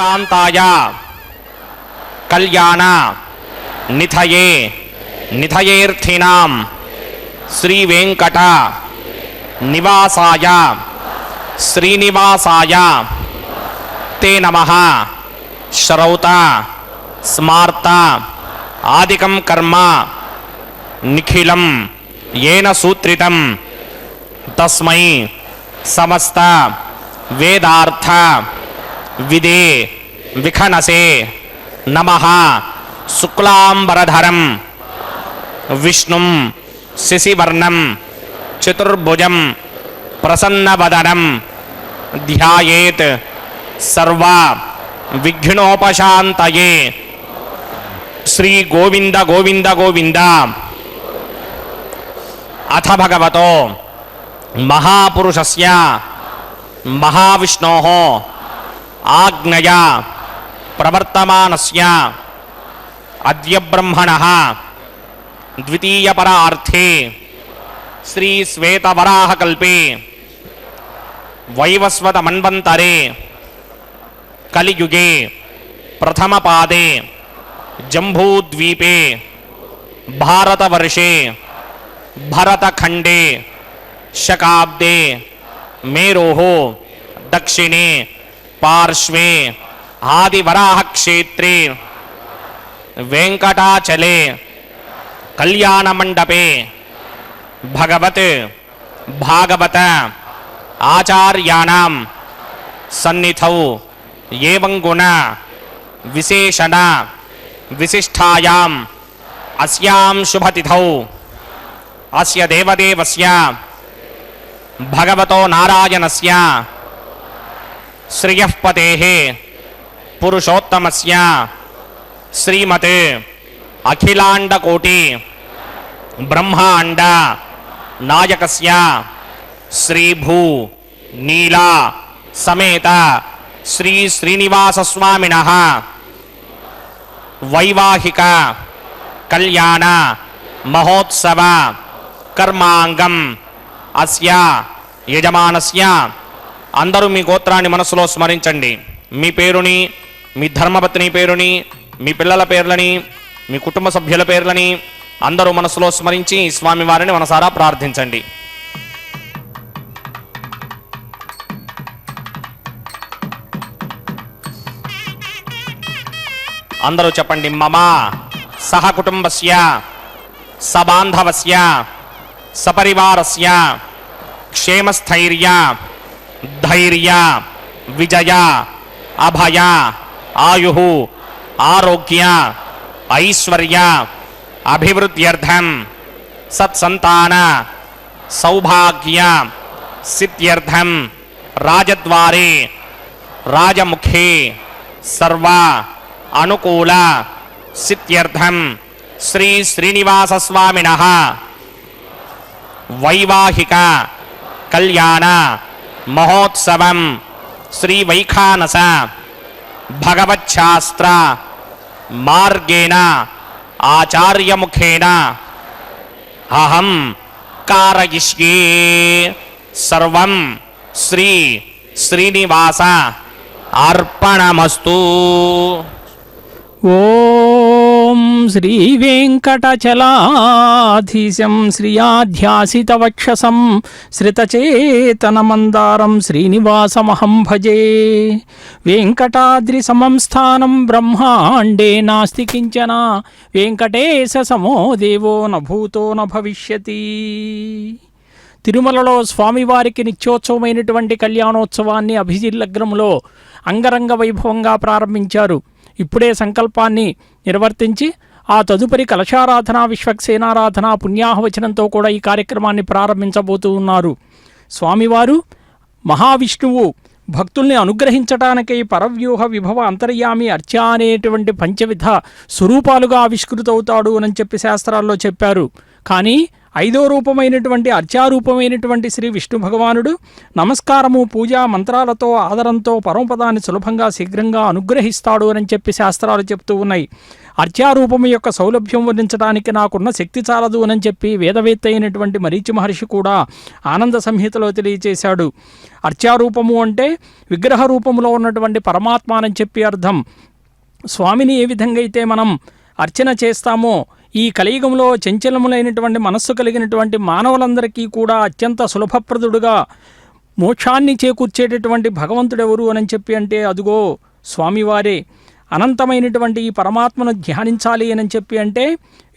ఏకాంతాయ కళ్యాణ నిథయే నిథయేర్థినాం శ్రీ వెంకట నివాసాయ శ్రీనివాసాయ తే నమః. శ్రౌత స్మార్త ఆదికం కర్మ నిఖిలం ఏన సూత్రితం తస్మై సమస్త వేదార్థ విదే విఖనసే నమః. శుక్లాంబరధరం విష్ణుం శశివర్ణం చతుర్భుజం ప్రసన్నవదనం ధ్యాయేత్ సర్వ విఘ్నోపశాంతయే. శ్రీ గోవింద గోవింద గోవింద. అథ భగవతో మహాపురుషస్య మహావిష్ణోః ఆజ్ఞయా ప్రవర్తమానస్య అద్య బ్రహ్మణః ద్వితీయపరార్థే శ్రీ శ్వేతవరాహకల్పే వైవస్వత మన్వంతరే కలియుగే ప్రథమపాదే జంబూద్వీపే భారతవర్షే భరతఖండే శకాబ్దే మేరోః దక్షిణే పార్శ్వే ఆదివరాహక్షేత్రే వెంకటాచలే కళ్యాణమండపే భగవత్ భాగవత ఆచార్యాణం సన్నిధౌ ఏవం గుణ విశేషణ విశిష్టాయాం అస్యాం శుభతిథౌ అస్య దేవదేవస్య భగవతో నారాయణస్య శ్రియఃపతేః పురుషోత్తమస్య శ్రీమతే అఖిలాండకోటి బ్రహ్మాండ నాయకస్య శ్రీభూ నీలా సమేత శ్రీ శ్రీనివాసస్వామినః వైవాహిక కళ్యాణ మహోత్సవ కర్మాంగం అస్య యజమానస్య. అందరూ మీ గోత్రాన్ని మనసులో స్మరించండి. మీ పేరుని, మీ ధర్మపత్ని పేరుని, మీ పిల్లల పేర్లని, మీ కుటుంబ సభ్యుల పేర్లని అందరూ మనసులో స్మరించి స్వామివారిని మనసారా ప్రార్థించండి. అందరూ చెప్పండి. మమ సహ కుటుంబస్య సబాంధవస్య సపరివారస్య క్షేమస్థైర్య ధైర్య విజయ అభయ ఆయుః ఆరోగ్య ఐశ్వర్య అభివృద్ధ్యర్థం సత్సంతాన సౌభాగ్య సిద్ధ్యర్థం రాజద్వారే రాజముఖే సర్వ అనుకూల సిద్ధ్యర్థం శ్రీ శ్రీనివాసస్వామినః వైవాహిక కళ్యాణ మహోత్సవం శ్రీ వైఖానస భగవచ్ఛాస్త్ర మార్గేణ ఆచార్యముఖేన అహం కారయిష్యే. సర్వం శ్రీ శ్రీనివాస అర్పణమస్తు. ఓం శ్రీ వెంకటచలాధీశం శ్రియాధ్యాసితవక్షసం శ్రితచేతనమందారం శ్రీనివాసమహం భజే. వెంకటాద్రి సమం స్థానం బ్రహ్మాండే నాస్తి కించన వెంకటేశ సమో దేవో న భూతో న భవిష్యతి. తిరుమలలో స్వామివారికి నిత్యోత్సవమైనటువంటి కళ్యాణోత్సవాన్ని అభిజిల్లగ్నంలో అంగరంగ వైభవంగా ప్రారంభించారు. ఇప్పుడే సంకల్పాన్ని నిర్వర్తించి ఆ తదుపరి కలశారాధన విశ్వక్సేనారాధన పుణ్యాహవచనంతో కూడా ఈ కార్యక్రమాన్ని ప్రారంభించబోతూ ఉన్నారు. స్వామివారు మహావిష్ణువు భక్తుల్ని అనుగ్రహించటానికై పరవ్యూహ విభవ అంతర్యామి అర్చ అనేటువంటి పంచవిధ స్వరూపాలుగా ఆవిష్కృతవుతాడు అని చెప్పి శాస్త్రాల్లో చెప్పారు. కానీ ఐదో రూపమైనటువంటి అర్చారూపమైనటువంటి శ్రీ విష్ణు భగవానుడు నమస్కారము పూజా మంత్రాలతో ఆదరంతో పరమపదాన్ని సులభంగా శీఘ్రంగా అనుగ్రహిస్తాడు అని చెప్పి శాస్త్రాలు చెప్తూ ఉన్నాయి. అర్చారూపము యొక్క సౌలభ్యం వర్ణించడానికి నాకున్న శక్తి చాలదు అని చెప్పి వేదవేత్త అయినటువంటి మరీచి మహర్షి కూడా ఆనంద సంహితలో తెలియచేశాడు. అర్చారూపము అంటే విగ్రహ రూపంలో ఉన్నటువంటి పరమాత్మ అని చెప్పి అర్థం. స్వామిని ఏ విధంగా అయితే మనం అర్చన చేస్తామో ఈ కలియుగంలో చంచలములైనటువంటి మనస్సు కలిగినటువంటి మానవులందరికీ కూడా అత్యంత సులభప్రదుడుగా మోక్షాన్ని చేకూర్చేటటువంటి భగవంతుడెవరు అని చెప్పి అంటే అదుగో స్వామివారే. అనంతమైనటువంటి ఈ పరమాత్మను ధ్యానించాలి అని చెప్పి అంటే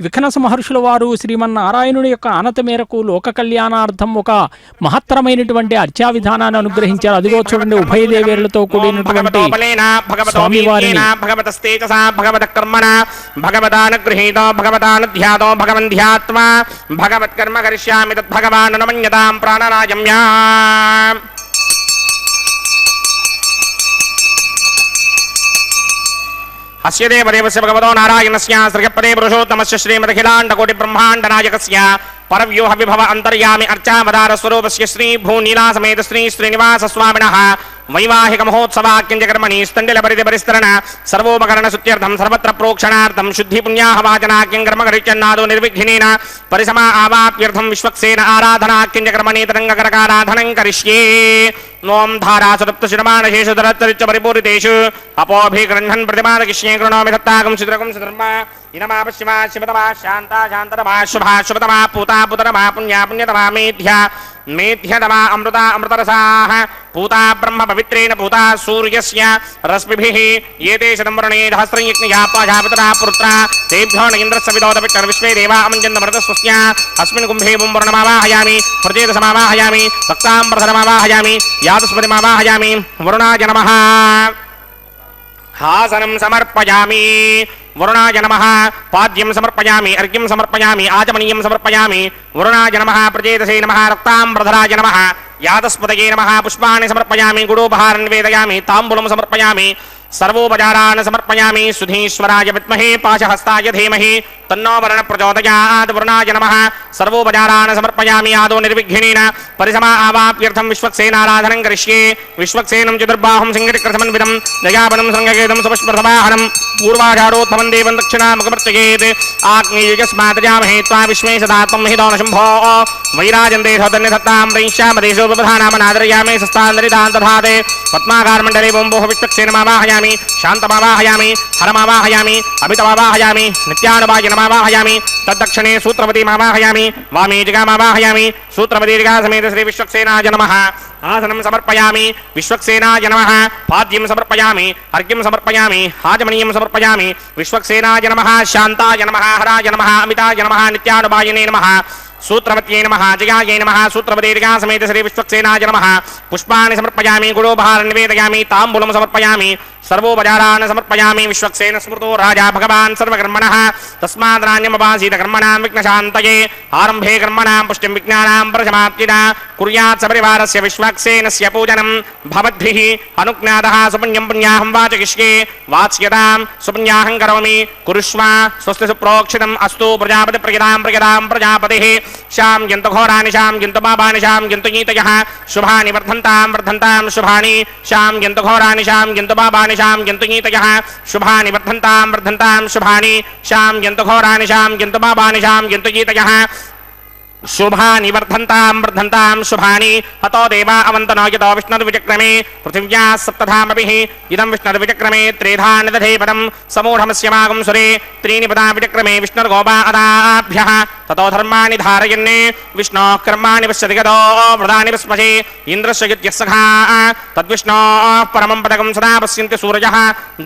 విఖనస మహర్షుల వారు శ్రీమన్నారాయణుడి యొక్క ఆనత మేరకు లోక కళ్యాణార్థం ఒక మహత్తరమైనటువంటి అర్చా విధానాన్ని అనుగ్రహించారు. అదిగో చూడండి, ఉభయదేవేరులతో కూడినటువంటి స్వామివారిని అస్య దేవదేవస్య భగవతో నారాయణస్య శ్రీపదే పురుషోత్తమస్య శ్రీమదఖిలాండకోటి బ్రహ్మాండ నాయకస్య పరవ్యూహ విభవ అంతర్యామి అర్చావతార స్వరూపస్య శ్రీ భూనీలా సమేత శ్రీ శ్రీనివాస స్వామినః వైవాహిక మహోత్సవాక్యంచ కర్మణి స్థండిల పరిధి పరిస్తరణ సర్వోపకరణ శుద్ధ్యర్థం సర్వత్ర ప్రోక్షణార్థం శుద్ధి పుణ్యాహ వాచనాక్యం కర్మ కరిచన్నాదో నిర్విఘ్నేన పరిసమా ఆవాప్యర్థం విశ్వక్సేన ఆరాధనాక్యంచ కర్మణి తరంగకరకారాధనం కరిష్యే. ఓం ధారాసురప్త శిరమానశేషుధరత్తరిచ్చ పరిపూరితేషు అపోభిగృహ్ణన్ ప్రతిమానకిష్యే కృణోమి దత్తాకం సుద్రకం సుధర్మ ఇనమా పశ్చిమా శివతమా శాంతా శాంతతమా శుభా శుభతమా పూతా పుతరమా పుణ్యా పుణ్యతమా మేధ్యా మేధ్యతమా అమృత అమృతరసాః పూతా బ్రహ్మ పవిత్రేణ పూతా సూర్యస్య రశ్మిభిః ఏతే శతంవరుణే సహస్రం యజ్ఞయా పాజాపితరా పుత్రా తేభ్యో ఇంద్రస్య విదోదపిట్టర్ విశ్వే దేవా అమంజంత మృతస్వస్య అస్మిన్ కుంభే వర్ణమావాహయామి ప్రజేతసమావాహయామి భక్తాంబరసమావాహయామి యాదస్పతిమావాహయామి వరుణాయ నమః. హాసనం సమర్పయామి వరుణాయ నమః. పాద్యం సమర్పయామి అర్ఘ్యం సమర్పయామి ఆచమనీయం సమర్పయామి వరుణాయ నమః. ప్రజేతసే నమః. రక్తాంబరధరాయ నమః. యాదస్పతయే నమః. పుష్పాణి సమర్పయామి గుడోపహారం నివేదయామి తాంబూలం సమర్పయామి సర్వోపచారాన్ సమర్పయామి. సుధీశ్వరాయ విద్మహే పాశహస్తాయ ధీమహి తన్నో వరుణ ప్రచోదయాత్. వరుణాయ నమః. సర్వోపచారాన్ సమర్పయామి ఆదో నిర్విఘ్నేన పరిసమా ఆవాప్యర్థం విశ్వక్సేనారాధనం కరిష్యే. విశ్వక్సేనం చతుర్బాహుం సింగటికృతమన్వితం దయావనం సంగకేతం సుపుష్పసమాహనం పూర్వాచారోత్తమం దేవం దక్షిణాముఖమర్చయేత్. ఆగ్నేయస్మాతజామహే త్వా విశ్వే సదాత్మం హితో శంభో వైరాజంతే సౌధన్యసత్తాం వైశ్యామదేశోపధానామనాదరయామే సస్తాందరిదాంతధాతే. పద్మాకారమండలే బొంబోహ విశ్వక్సేనమావాహయామి శాంతమావాహయామి హరమావాహయామి అమితమావాహయామి నిత్యానుభాయ నమావాహయామి. తద్దక్షిణే సూత్రవతీమావాహయామి వామే జిగామావాహయామి సూత్రవతీ జిగా సమేత శ్రీ విశ్వక్సేనాయ నమః. ఆసనం సమర్పయామి విశ్వక్సేనాయ నమః. పాద్యం సమర్పయామి అర్ఘ్యం సమర్పయామి ఆచమనీయం సమర్పయామి విశ్వక్సేనాయ నమః. శాంతాయ నమః హరాయ నమః అమితాయ నమః నిత్యానుభాయనే నమః. సూత్రవత్యై నమః జిగాయై నమః సూత్రవతీ జిగా సమేత శ్రీ విశ్వక్సేనాయ నమః. పుష్పాణి సమర్పయామి గుడోపహారం నివేదయామి తాంబూలం సమర్పయామి సర్వోపచారాన్ సమర్పయామి. విశ్వక్సేన స్మృతో రాజా భగవాన్ సర్వకర్మణః తస్మాదనాన్యమపాసీత కర్మణాం విఘ్నశాంతయే. ఆరంభే కర్మణాం పుష్టిం విజ్ఞానాం ప్రశమాప్తిదా కుర్యాత్ సపరివారస్య విశ్వక్సేనస్య పూజనం భవద్భిః అనుజ్ఞాతః. సుపుణ్యం పుణ్యాహం వాచయిష్యే వాచ్యతాం సుపుణ్యాహం కరోమి కురుష్వ స్వస్తి సుప్రోక్షితం అస్తు. ప్రజాపతి ప్రియతాం ప్రియతాం ప్రజాపతిః. శాం యంతు ఘోరాని శాం యంతు పాపాని శాం యంతు నీతయః శుభాని వర్ధంతాం వర్ధంతాం శుభాని. శాం యంతు ఘోరాని శాం యంతు పాపాని శాం యంతు నీతయః శుభాని వర్ధంతాం వర్ధంతాం శుభాని. శాం యంతు ఘోరాని శాం యంతు పాపాని శాం యంతు నీతయః శుభాని వర్ధంతాం వర్ధంతాం శుభాని. హతో దేవా అవంతనో యతో విష్ణుర్విచక్రమే పృథివ్యా సప్తధామభిః. ఇదం విష్ణుర్విచక్రమే త్రేధా నిదధే పదం సమూఢమస్యమాగం సురే. త్రీణి పదా విచక్రమే విష్ణుర్గోపా అదాభ్యః. తతో ధర్మాణి ధారయన్నే విష్ణోః కర్మాణి పశ్యతి గతో వ్రతాని విస్మశే. ఇంద్రస్య యుత్యస్సఖా తద్విష్ణోః పరమం పదకం సదా పశ్యంతి సూరయః.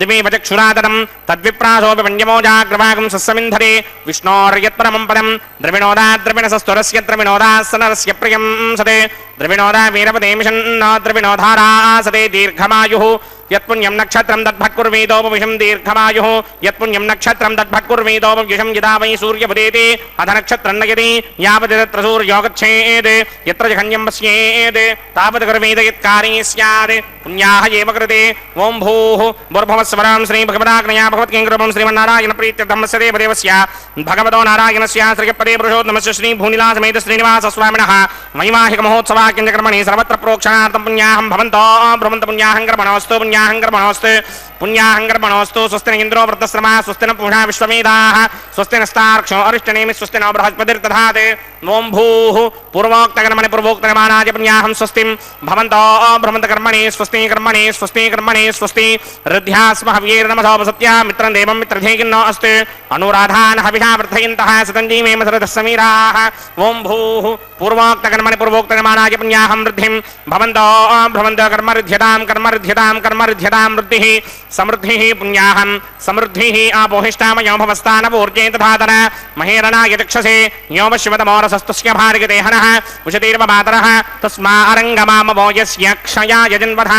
దివే వచక్షురాతరం తద్విప్రాసోపి వన్యమోజాగ్రవాగం సస్సమింధరే. విష్ణోర్యత్పరమం పదం ద్రవిణోదా ద్రవిణసస్తురస్య ద్రవిణోదాసనరస్య ప్రియం సతే. ద్రవిణోదా వీరపదేమిషన్నో ద్రవిణోధారా సతే. దీర్ఘమాయుః యత్పుణ్యం నక్షత్రం తద్భట్కుర్మీదోపవిషం దీర్ఘమాయుః యత్పుణ్యం నక్షత్రం తద్భట్కుర్మీదోపవిషం యదా వై సూర్యపుదేతి అధ నక్షత్రం నయతి యావద్ తత్ర సూర్యో గచ్ఛేత్ యత్ర జఘన్యం పశ్యేత్ తావద్ కర్మేద యత్కారీ స్యాత్ పుణ్యాః ఏవ కృతే ఓం భూః భూర్భువస్వరం శ్రీ భగవదాగ్నయా భగవత్కింకృపం శ్రీమన్నారాయణ ప్రీత్యర్థమస్య దేవదేవస్య భగవతో నారాయణస్య శ్రీపదే పురుషోత్తమస్య శ్రీ భూనిలాసమేత శ్రీనివాస స్వామినః వైవాహిక మహోత్సవాఖ్యంచ కర్మణి సర్వత్ర ప్రోక్షణార్థం పుణ్యాహం భవంతో భ్రమంత పుణ్యాహం కర్మణోస్తు పుణ్యాహం కర్మణోస్తు పుణ్యాహం కర్మణోస్తు స్వస్తి న ఇంద్రో వృత్తశ్రమా స్వస్తి న పూషా విశ్వమేధాః స్వస్తి నస్తార్క్షో అరిష్టనేమి స్వస్తి నో బృహస్పతిర్దధాత్ ఓం భూః పూర్వోక్త కర్మణి పూర్వోక్త కర్మాణాయ పుణ్యాహం స్వస్తిం భవంతో భ్రమంత కర్మణి స్వస్తి కర్మణి స్వస్తి కర్మణి స్వస్తి రుధ్యాస్మ హవ్యేర్నమసోపసత్యా మిత్రం దేవం మిత్రధేకిన్నో అస్తు అనురాధాన్ హవిషా వర్ధయంతః సతంజీవేమ సరదః సమీరాః ఓం భూః పూర్వోక్త కర్మణి పూర్వోక్త కర్మాణాయ పుణ్యాహం వృద్ధిం భవంతో భ్రమంతో కర్మరుధ్యతాం కర్మరుధ్యతాం కర్మరుధ్యతాం వృద్ధిః సమృద్ధిః పుణ్యాహం సమృద్ధిః ఆపోహిష్టామయో భవస్థానవూర్జే తథాతన మహేరణాయ చక్షసే యోమ శివతమోరసస్తుస్య భార్గదేహనః ఉషతీర్వ మాతరః తస్మా అరంగమామవో యస్య క్షయాయ జన్వధ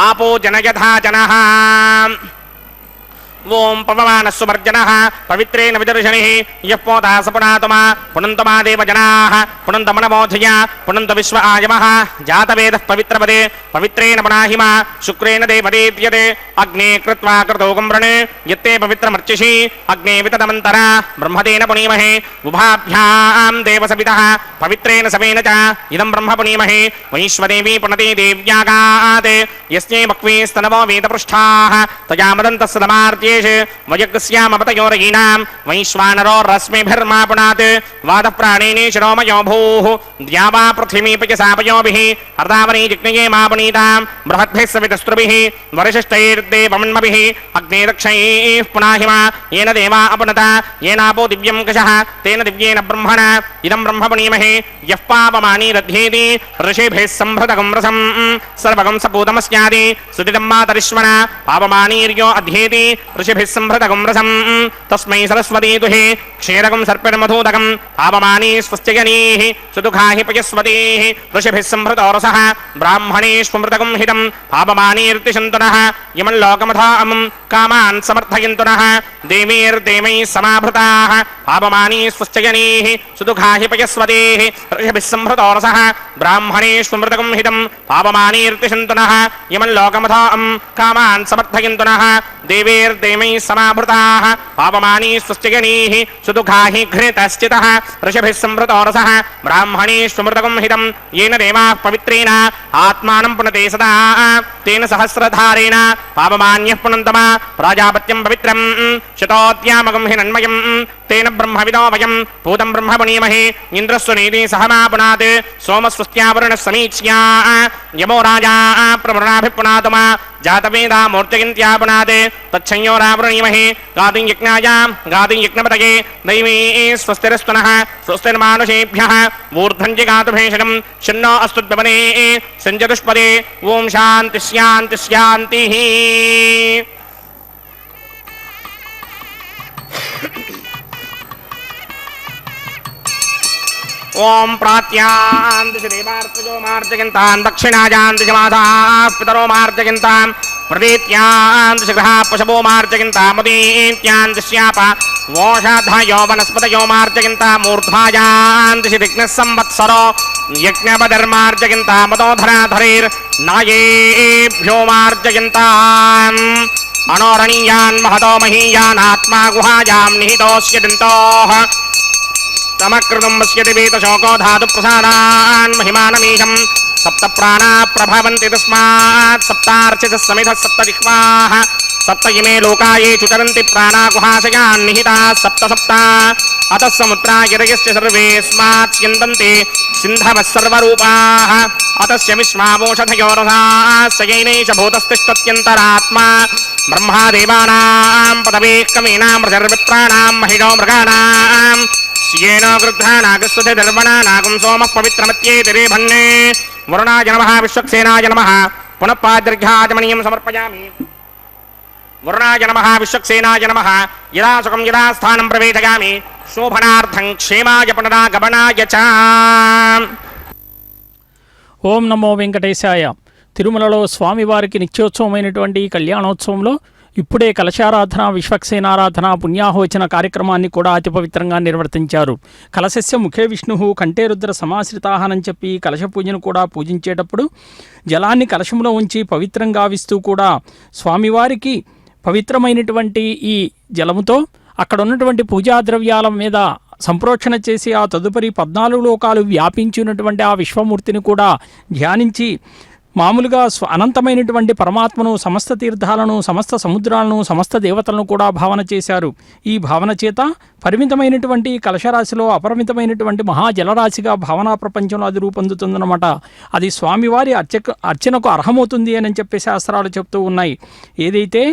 ఆపో జనయథా జనః ఓం పవమానస్సువర్జనః పవిత్రేణ విదర్శనిః యః పోతా సపునాతుమా పునంతమా దేవజనాః పునంతమనమోధయ పునంత విశ్వ ఆయమః జాతవేదః పవిత్రపదే పవిత్రేణ పునాహిమ శుక్రేణ దేవదేవ్యతే అగ్నే కృత్వా కృతోగం వృణే యత్తే పవిత్రమర్చిషి అగ్నే వితదమంతర బ్రహ్మదేన పునీమహే ఉభాభ్యాం దేవసవితః పవిత్రేణ సవేన చ ఇదం బ్రహ్మ పునీమహే వైశ్వదేవీ పునతే దేవ్యాగాత్ యస్యై మక్వే స్తనవో వేదపృష్ఠాః తయామదంతస్సదమార్త్యే వయగ్స్యామపతయోరయీనాం వైశ్వానరో రశ్మిభిర్మా పునాత్ వాదప్రాణేనే శిరోమయో భూః ద్యావా పృథివీపయసాపయోభిః అర్ధావరీ జిగ్నయే మా పునీతాం బృహద్భిः సవితస్త్రుభిः వరిషిష్టైర్దేవమన్మభిः అగ్నే రక్షైః పునాహిమ येन దేవా అపునత येनापो దివ్యం కషః తేన దివ్యేన బ్రహ్మణ ఇదం బ్రహ్మ పునీమహే యః పాపమానీ రధ్యేతి ఋషిభిः సంభృతగం రసం సర్వగం సపూతమస్యాది సుతిదం మాతరిష్మణ పాపమానీర్యో అధ్యేతి ఋషిభిः సంభృతగం రసం తస్మై సరస్వతీ దుహే క్షీరగం సర్పిర్మధూదకం పాపమానీ స్వస్త్యగనీః సుదుఃఖాః పయస్వతీః ఋషిభిः సంభృతో రసః బ్రాహ్మణేష్వమృతగం హితం పాపమానీర్తిషంతునః ఇమం లోకమథామం కామాన్ సమర్థయంతునః దేవీర్దేవైः సమాభృతాః పాపమానీ స్వస్త్యగనీః సుదుఃఖాః పయస్వతీః ఋషిభిः సంభృతో రసః బ్రాహ్మణేష్వమృతగం హితం పాపమానీర్తిషంతునః ఇమం లోకమథామం కామాన్ సమర్థయంతునః దేవీర్దేవైः సమాభృతాః పాపమానీ స్వస్త్యగనీః సుదుఃఖాః ఘ్నితశ్చితః ఋషిభిः సంభృతో రసః బ్రాహ్మణేష్వమృతగం హితం येन దేవాः పవిత్రేణ ఆత్మానం పునతే సదా తేన సహస్రధారేణ పాపమాన్యః పునంతమా ప్రాజాపత్యం పవిత్రం శతోద్యామగం హిరణ్మయం తేన బ్రహ్మవిదో వయం పూతం బ్రహ్మ పునీమహే ఇంద్రస్వనేతి సహమా పునాత్ సోమస్వస్త్యావరుణः సమీక్ష్యా యమో రాజా ప్రవృణాభిः పునాతుమా జాతవేదా మూర్తిగింత్యా పునాత్ తచ్చంయోరావృణీమహే గాతుం యజ్ఞాయాం గాతుం యజ్ఞపతయే దైవీ స్వస్తిరస్తునః స్వస్తిర్మానుషేభ్యः ఊర్ధ్వం జగాతు భేషణం శన్నో అస్తుద్భవనే సంజతుష్పదే ఓం శాంతి శాంతి శాంతిః ఓం ప్రాత్యాందిశ దేవార్తజో మార్జయంతాన్ దక్షిణాయాందిశ మాసాః పితరో మార్జయంతాన్ ప్రదేత్యాందిశ గ్రహాः పశవో మార్జయంతాన్ ముదీత్యాందిశ్యాప ఓషధయో వనస్పతయో మార్జయంతాన్ మూర్ధ్వాయాందిశ దిగ్నః సంవత్సరో యజ్ఞపదర్మార్జయంతాన్ మదోధరాధరైర్ నాయేభ్యో మార్జయంతాన్ అనోరణీయాన్ మహతో మహీయాన్ ఆత్మా గుహాయాం నిహితోస్య దంతోః సమకృతం పశ్యతి వేతశోకో ధాతు ప్రసాదాన్ మహిమానమీశం సప్త ప్రాణా ప్రభవంతి తస్మాత్ సప్తార్చితః సమిధః సప్త జిహ్వాః సప్త ఇమే లోకాయే చుచరంతి ప్రాణా గుహాశయాన్ నిహితాః సప్త సప్త అతః సముద్రా గిరయస్య సర్వేస్మాత్ స్యందంతే సింధవః సర్వరూపాః అతస్య విశ్వావోషధయో రసాః సయైనైష భూతస్థిష్టత్యంతరాత్మా బ్రహ్మాదేవానాం పదవేః కమీనాం రజర్విప్రాణాం మహిషో మృగాణాం येन गृद्धा नागस्वते दर्वणा नागं सोमः पवित्रमत्येतिरे भन्ने वरुणाय नमः विश्वक्सेनाय नमः पुनः पाद्र्घ्याजमनीयं समर्पयामि वरुणाय नमः विश्वक्सेनाय नमः यदा सुखं यदा स्थानं प्रवेशयामि शोभनार्थं क्षेमाय पुनरागमनाय च ఓం నమో వెంకటేశాయ. తిరుమలలో స్వామివారికి నిత్యోత్సవమైనటువంటి ఈ కళ్యాణోత్సవంలో ఇప్పుడే కలశారాధన, విశ్వక్సేనారాధన, పుణ్యాహోచన కార్యక్రమాన్ని కూడా అతి పవిత్రంగా నిర్వర్తించారు. కలశస్య ముఖే విష్ణు కంఠే రుద్ర సమాశ్రితాహనని చెప్పి కలశ పూజను కూడా పూజించేటప్పుడు జలాన్ని కలశంలో ఉంచి పవిత్రంగా గావిస్తూ కూడా స్వామివారికి పవిత్రమైనటువంటి ఈ జలముతో అక్కడ ఉన్నటువంటి పూజా ద్రవ్యాల మీద సంప్రోక్షణ చేసి ఆ తదుపరి 14 లోకాలు వ్యాపించినటువంటి ఆ విశ్వమూర్తిని కూడా ధ్యానించి మామూలుగా అనంతమైనటువంటి పరమాత్మను, సమస్త తీర్థాలను, సమస్త సముద్రాలను, సమస్త దేవతలను కూడా భావన చేశారు. ఈ భావన చేత పరిమితమైనటువంటి కలశరాశిలో అపరిమితమైనటువంటి మహాజలరాశిగా భావనా ప్రపంచంలో అది రూపొందుతుందన్నమాట. అది స్వామివారి అర్చనకు అర్హమవుతుంది అని చెప్పి శాస్త్రాలు చెప్తూ ఉన్నాయి. ఏదైతే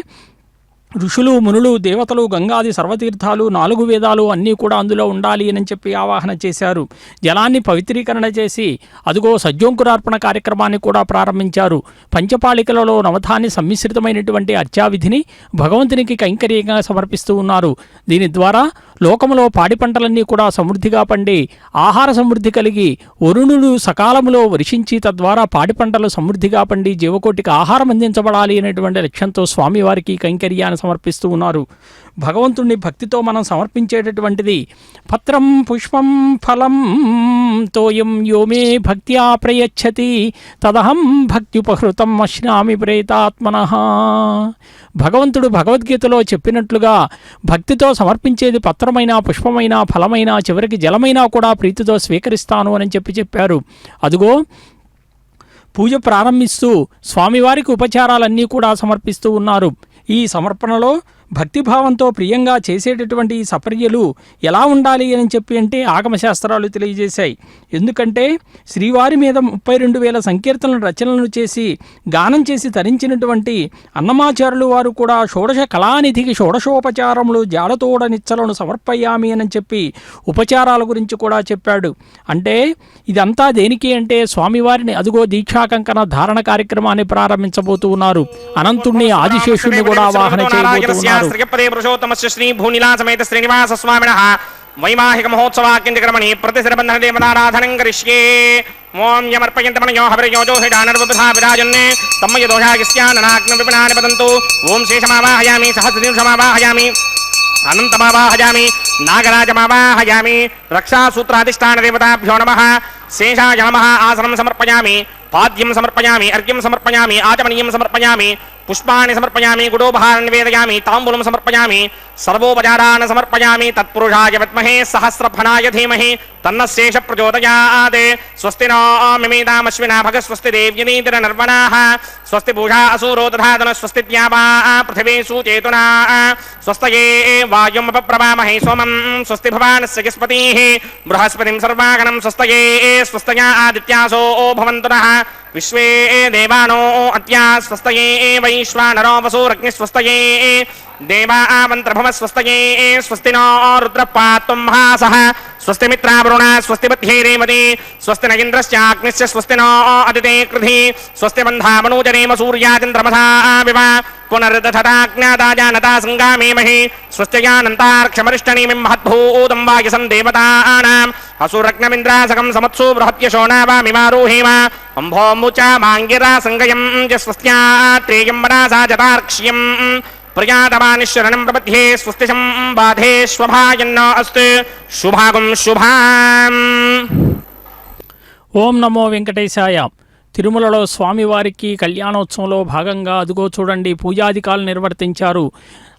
ఋషులు, మునులు, దేవతలు, గంగాది సర్వతీర్థాలు, 4 వేదాలు అన్నీ కూడా అందులో ఉండాలి అని చెప్పి ఆవాహన చేశారు. జలాన్ని పవిత్రీకరణ చేసి అదుగో సజ్జోంకురార్పణ కార్యక్రమాన్ని కూడా ప్రారంభించారు. పంచపాళికలలో నవధాన్య సమ్మిశ్రితమైనటువంటి అర్చావిధిని భగవంతునికి కైంకర్యంగా సమర్పిస్తూ ఉన్నారు. దీని ద్వారా లోకములో పాడి పంటలన్నీ కూడా సమృద్ధిగా పండి ఆహార సమృద్ధి కలిగి వరుణులు సకాలములో వర్షించి తద్వారా పాడి పంటలు సమృద్ధిగా పండి జీవకోటికి ఆహారం అందించబడాలి అనేటువంటి లక్ష్యంతో స్వామివారికి కైంకర్యాన్ని సమర్పిస్తూ ఉన్నారు. భగవంతుణ్ణి భక్తితో మనం సమర్పించేటటువంటిది పత్రం పుష్పం ఫలం తోయం యోమే భక్త్యా ప్రయచ్చతి తదహం భక్త్యుపహృతం అశ్నామి ప్రేతాత్మనః. భగవంతుడు భగవద్గీతలో చెప్పినట్లుగా భక్తితో సమర్పించేది పత్రమైన, పుష్పమైన, ఫలమైన, చివరికి జలమైనా కూడా ప్రీతితో స్వీకరిస్తాను అని చెప్పారు. అదుగో పూజ ప్రారంభిస్తూ స్వామివారికి ఉపచారాలన్నీ కూడా సమర్పిస్తూ ఉన్నారు. ఈ సమర్పణలో భక్తిభావంతో ప్రియంగా చేసేటటువంటి ఈ సపర్యలు ఎలా ఉండాలి అని చెప్పి అంటే ఆగమశాస్త్రాలు తెలియజేశాయి. ఎందుకంటే శ్రీవారి మీద 32,000 సంకీర్తనల రచనలను చేసి గానం చేసి తరించినటువంటి అన్నమాచారులు వారు కూడా షోడశ కళానిధికి షోడశోపచారములు జాడతోడ నిచ్చలను సమర్పయ్యామి అని చెప్పి ఉపచారాల గురించి కూడా చెప్పాడు. అంటే ఇదంతా దేనికి అంటే స్వామివారిని అదుగో దీక్షాకంకణ ధారణ కార్యక్రమాన్ని ప్రారంభించబోతూ ఉన్నారు. అనంతుణ్ణి, ఆదిశేషుణ్ణి కూడా ఆవాహన చేయబోతున్నారు. శ్రీపదే పురుషోత్తమస్య శ్రీ భూనిలాసమేత శ్రీనివాస స్వామినః వైవాహిక మహోత్సవాకించక్రమణి ప్రతిశరబంధన దేవతారాధనం కరిష్యే. ఓం యమర్పయంతమనయో హవిర్యోజో హిడానర్వృధా విరాజన్నే తమ్మయ దోషాగిస్యాననాగ్న విపినాని పదంతు. ఓం శేషమావాహయామి, సహస్రదీర్ఘమావాహయామి, అనంతమావాహయామి, నాగరాజమావాహయామి. రక్షాసూత్రాధిష్టాన దేవతాభ్యో నమః. శేషాయ నమః. ఆసనం సమర్పయామి, పాద్యం సమర్పయామి, అర్ఘ్యం సమర్పయామి, ఆచమనీయం సమర్పయామి, పుష్పాన్ని సమర్పయామి, గుడోపహారం నివేదయామి, తాంబూలం సమర్పయామి, సర్వోపచారాన్ సమర్పయామి. తత్పురుషాయ విద్మహే సహస్రఫణాయ ధీమహి తన్న శేష ప్రచోదయాత్. స్వస్తి నో మిమేదామశ్వినా భగ స్వస్తి దేవ్యనీతిర నర్వణాః. స్వస్తి పూషా అసూరో దధాతన స్వస్తి ద్యావా పృథివీ సుచేతునా. స్వస్తయే వాయుమపప్రవామహే సోమం. స్వస్తి భవానస్య గిస్పతిః బృహస్పతిం సర్వాగణం. స్వస్తయే స్వస్తయా ఆదిత్యాసో భవంతు నః. విశ్వే దేవానో అత్యా స్వస్తయే వైశ్వానరో వసూరగ్ని. స్వస్తయే దేవా మంత్రభవ. స్వస్తయే స్వస్తి నో రుద్రపాత్వం మహాసః. స్వస్తి మిత్రావరుణ. స్వస్తి బుద్ధి రేమతి. స్వస్తి న ఇంద్రశ్చాగ్నిశ్చ. స్వస్తి నో అదితే కృధి. స్వస్తి బంధామనూజనేమ సూర్యాచంద్రమసా వివ. పునర్దధతాజ్ఞాదాజానతా సంగామేమహి. స్వస్త్యయానంతార్క్షమరిష్టనీమిం మహద్భూతం వాయుసం దేవతానాం. అసురగ్నమింద్రాసకం సమత్సు బృహత్యశోనావామిమారోహేమ. అంభోముచా మాంగిరా సంగయం చ స్వస్త్యాత్రేయం వనాసా జతార్క్ష్యం. ప్రియాతమానిశరణం ప్రపద్యే. స్వస్తి సంబాధే స్వభాయన్న అస్తు. శుభాగం శుభాం. ఓం నమో వెంకటేశాయ. తిరుమలలో స్వామివారికి కళ్యాణోత్సవంలో భాగంగా అదుగో చూడండి పూజాధికాలు నిర్వర్తించారు.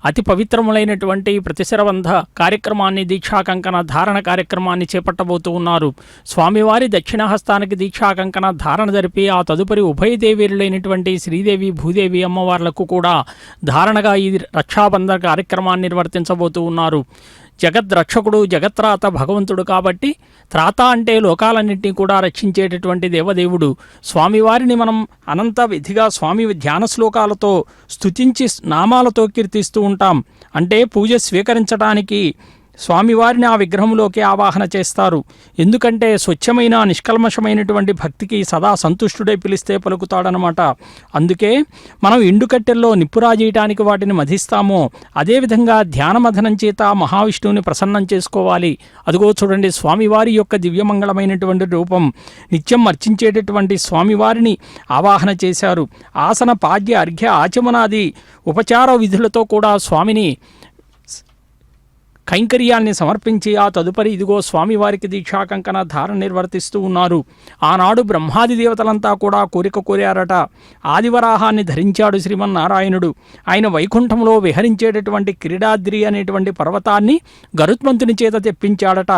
అతి పవిత్రములైనటువంటి ప్రతిశరబంధ కార్యక్రమాన్ని, దీక్షాకంకణ ధారణ కార్యక్రమాన్ని చేపట్టబోతూ ఉన్నారు. స్వామివారి దక్షిణహస్తానికి దీక్షాకంకణ ధారణ జరిపి ఆ తదుపరి ఉభయదేవీరులైనటువంటి శ్రీదేవి, భూదేవి అమ్మవార్లకు కూడా ధారణగా ఈ రక్షాబంధ కార్యక్రమాన్ని నిర్వర్తించబోతూ ఉన్నారు. జగద్రక్షకుడు, జగత్రాత భగవంతుడు కాబట్టి త్రాత అంటే లోకాలన్నింటినీ కూడా రక్షించేటటువంటి దేవదేవుడు. స్వామివారిని మనం అనంత విధిగా స్వామి ధ్యాన శ్లోకాలతో స్తుతించి నామాలతో కీర్తిస్తూ ఉంటాం. అంటే పూజ స్వీకరించడానికి స్వామివారిని ఆ విగ్రహంలోకి ఆవాహన చేస్తారు. ఎందుకంటే స్వచ్ఛమైన నిష్కల్మషమైనటువంటి భక్తికి సదా సంతుష్టుడై పిలిస్తే పలుకుతాడనమాట. అందుకే మనం ఎండుకట్టెల్లో నిప్పురాజేయటానికి వాటిని మధిస్తామో అదేవిధంగా ధ్యానమథనం చేత మహావిష్ణువుని ప్రసన్నం చేసుకోవాలి. అదిగో చూడండి, స్వామివారి యొక్క దివ్యమంగళమైనటువంటి రూపం. నిత్యం అర్చించేటటువంటి స్వామివారిని ఆవాహన చేశారు. ఆసన పాద్య అర్ఘ్య ఆచమనాది ఉపచార విధులతో కూడా స్వామిని కైంకర్యాల్ని సమర్పించి ఆ తదుపరి ఇదిగో స్వామివారికి దీక్షాకంకణ ధారణ నిర్వర్తిస్తూ ఉన్నారు. ఆనాడు బ్రహ్మాది దేవతలంతా కూడా కోరిక కోరారట. ఆదివరాహాన్ని ధరించాడు శ్రీమన్నారాయణుడు. ఆయన వైకుంఠంలో విహరించేటటువంటి క్రీడాద్రి అనేటువంటి పర్వతాన్ని గరుత్మంతుని చేత తెప్పించాడట.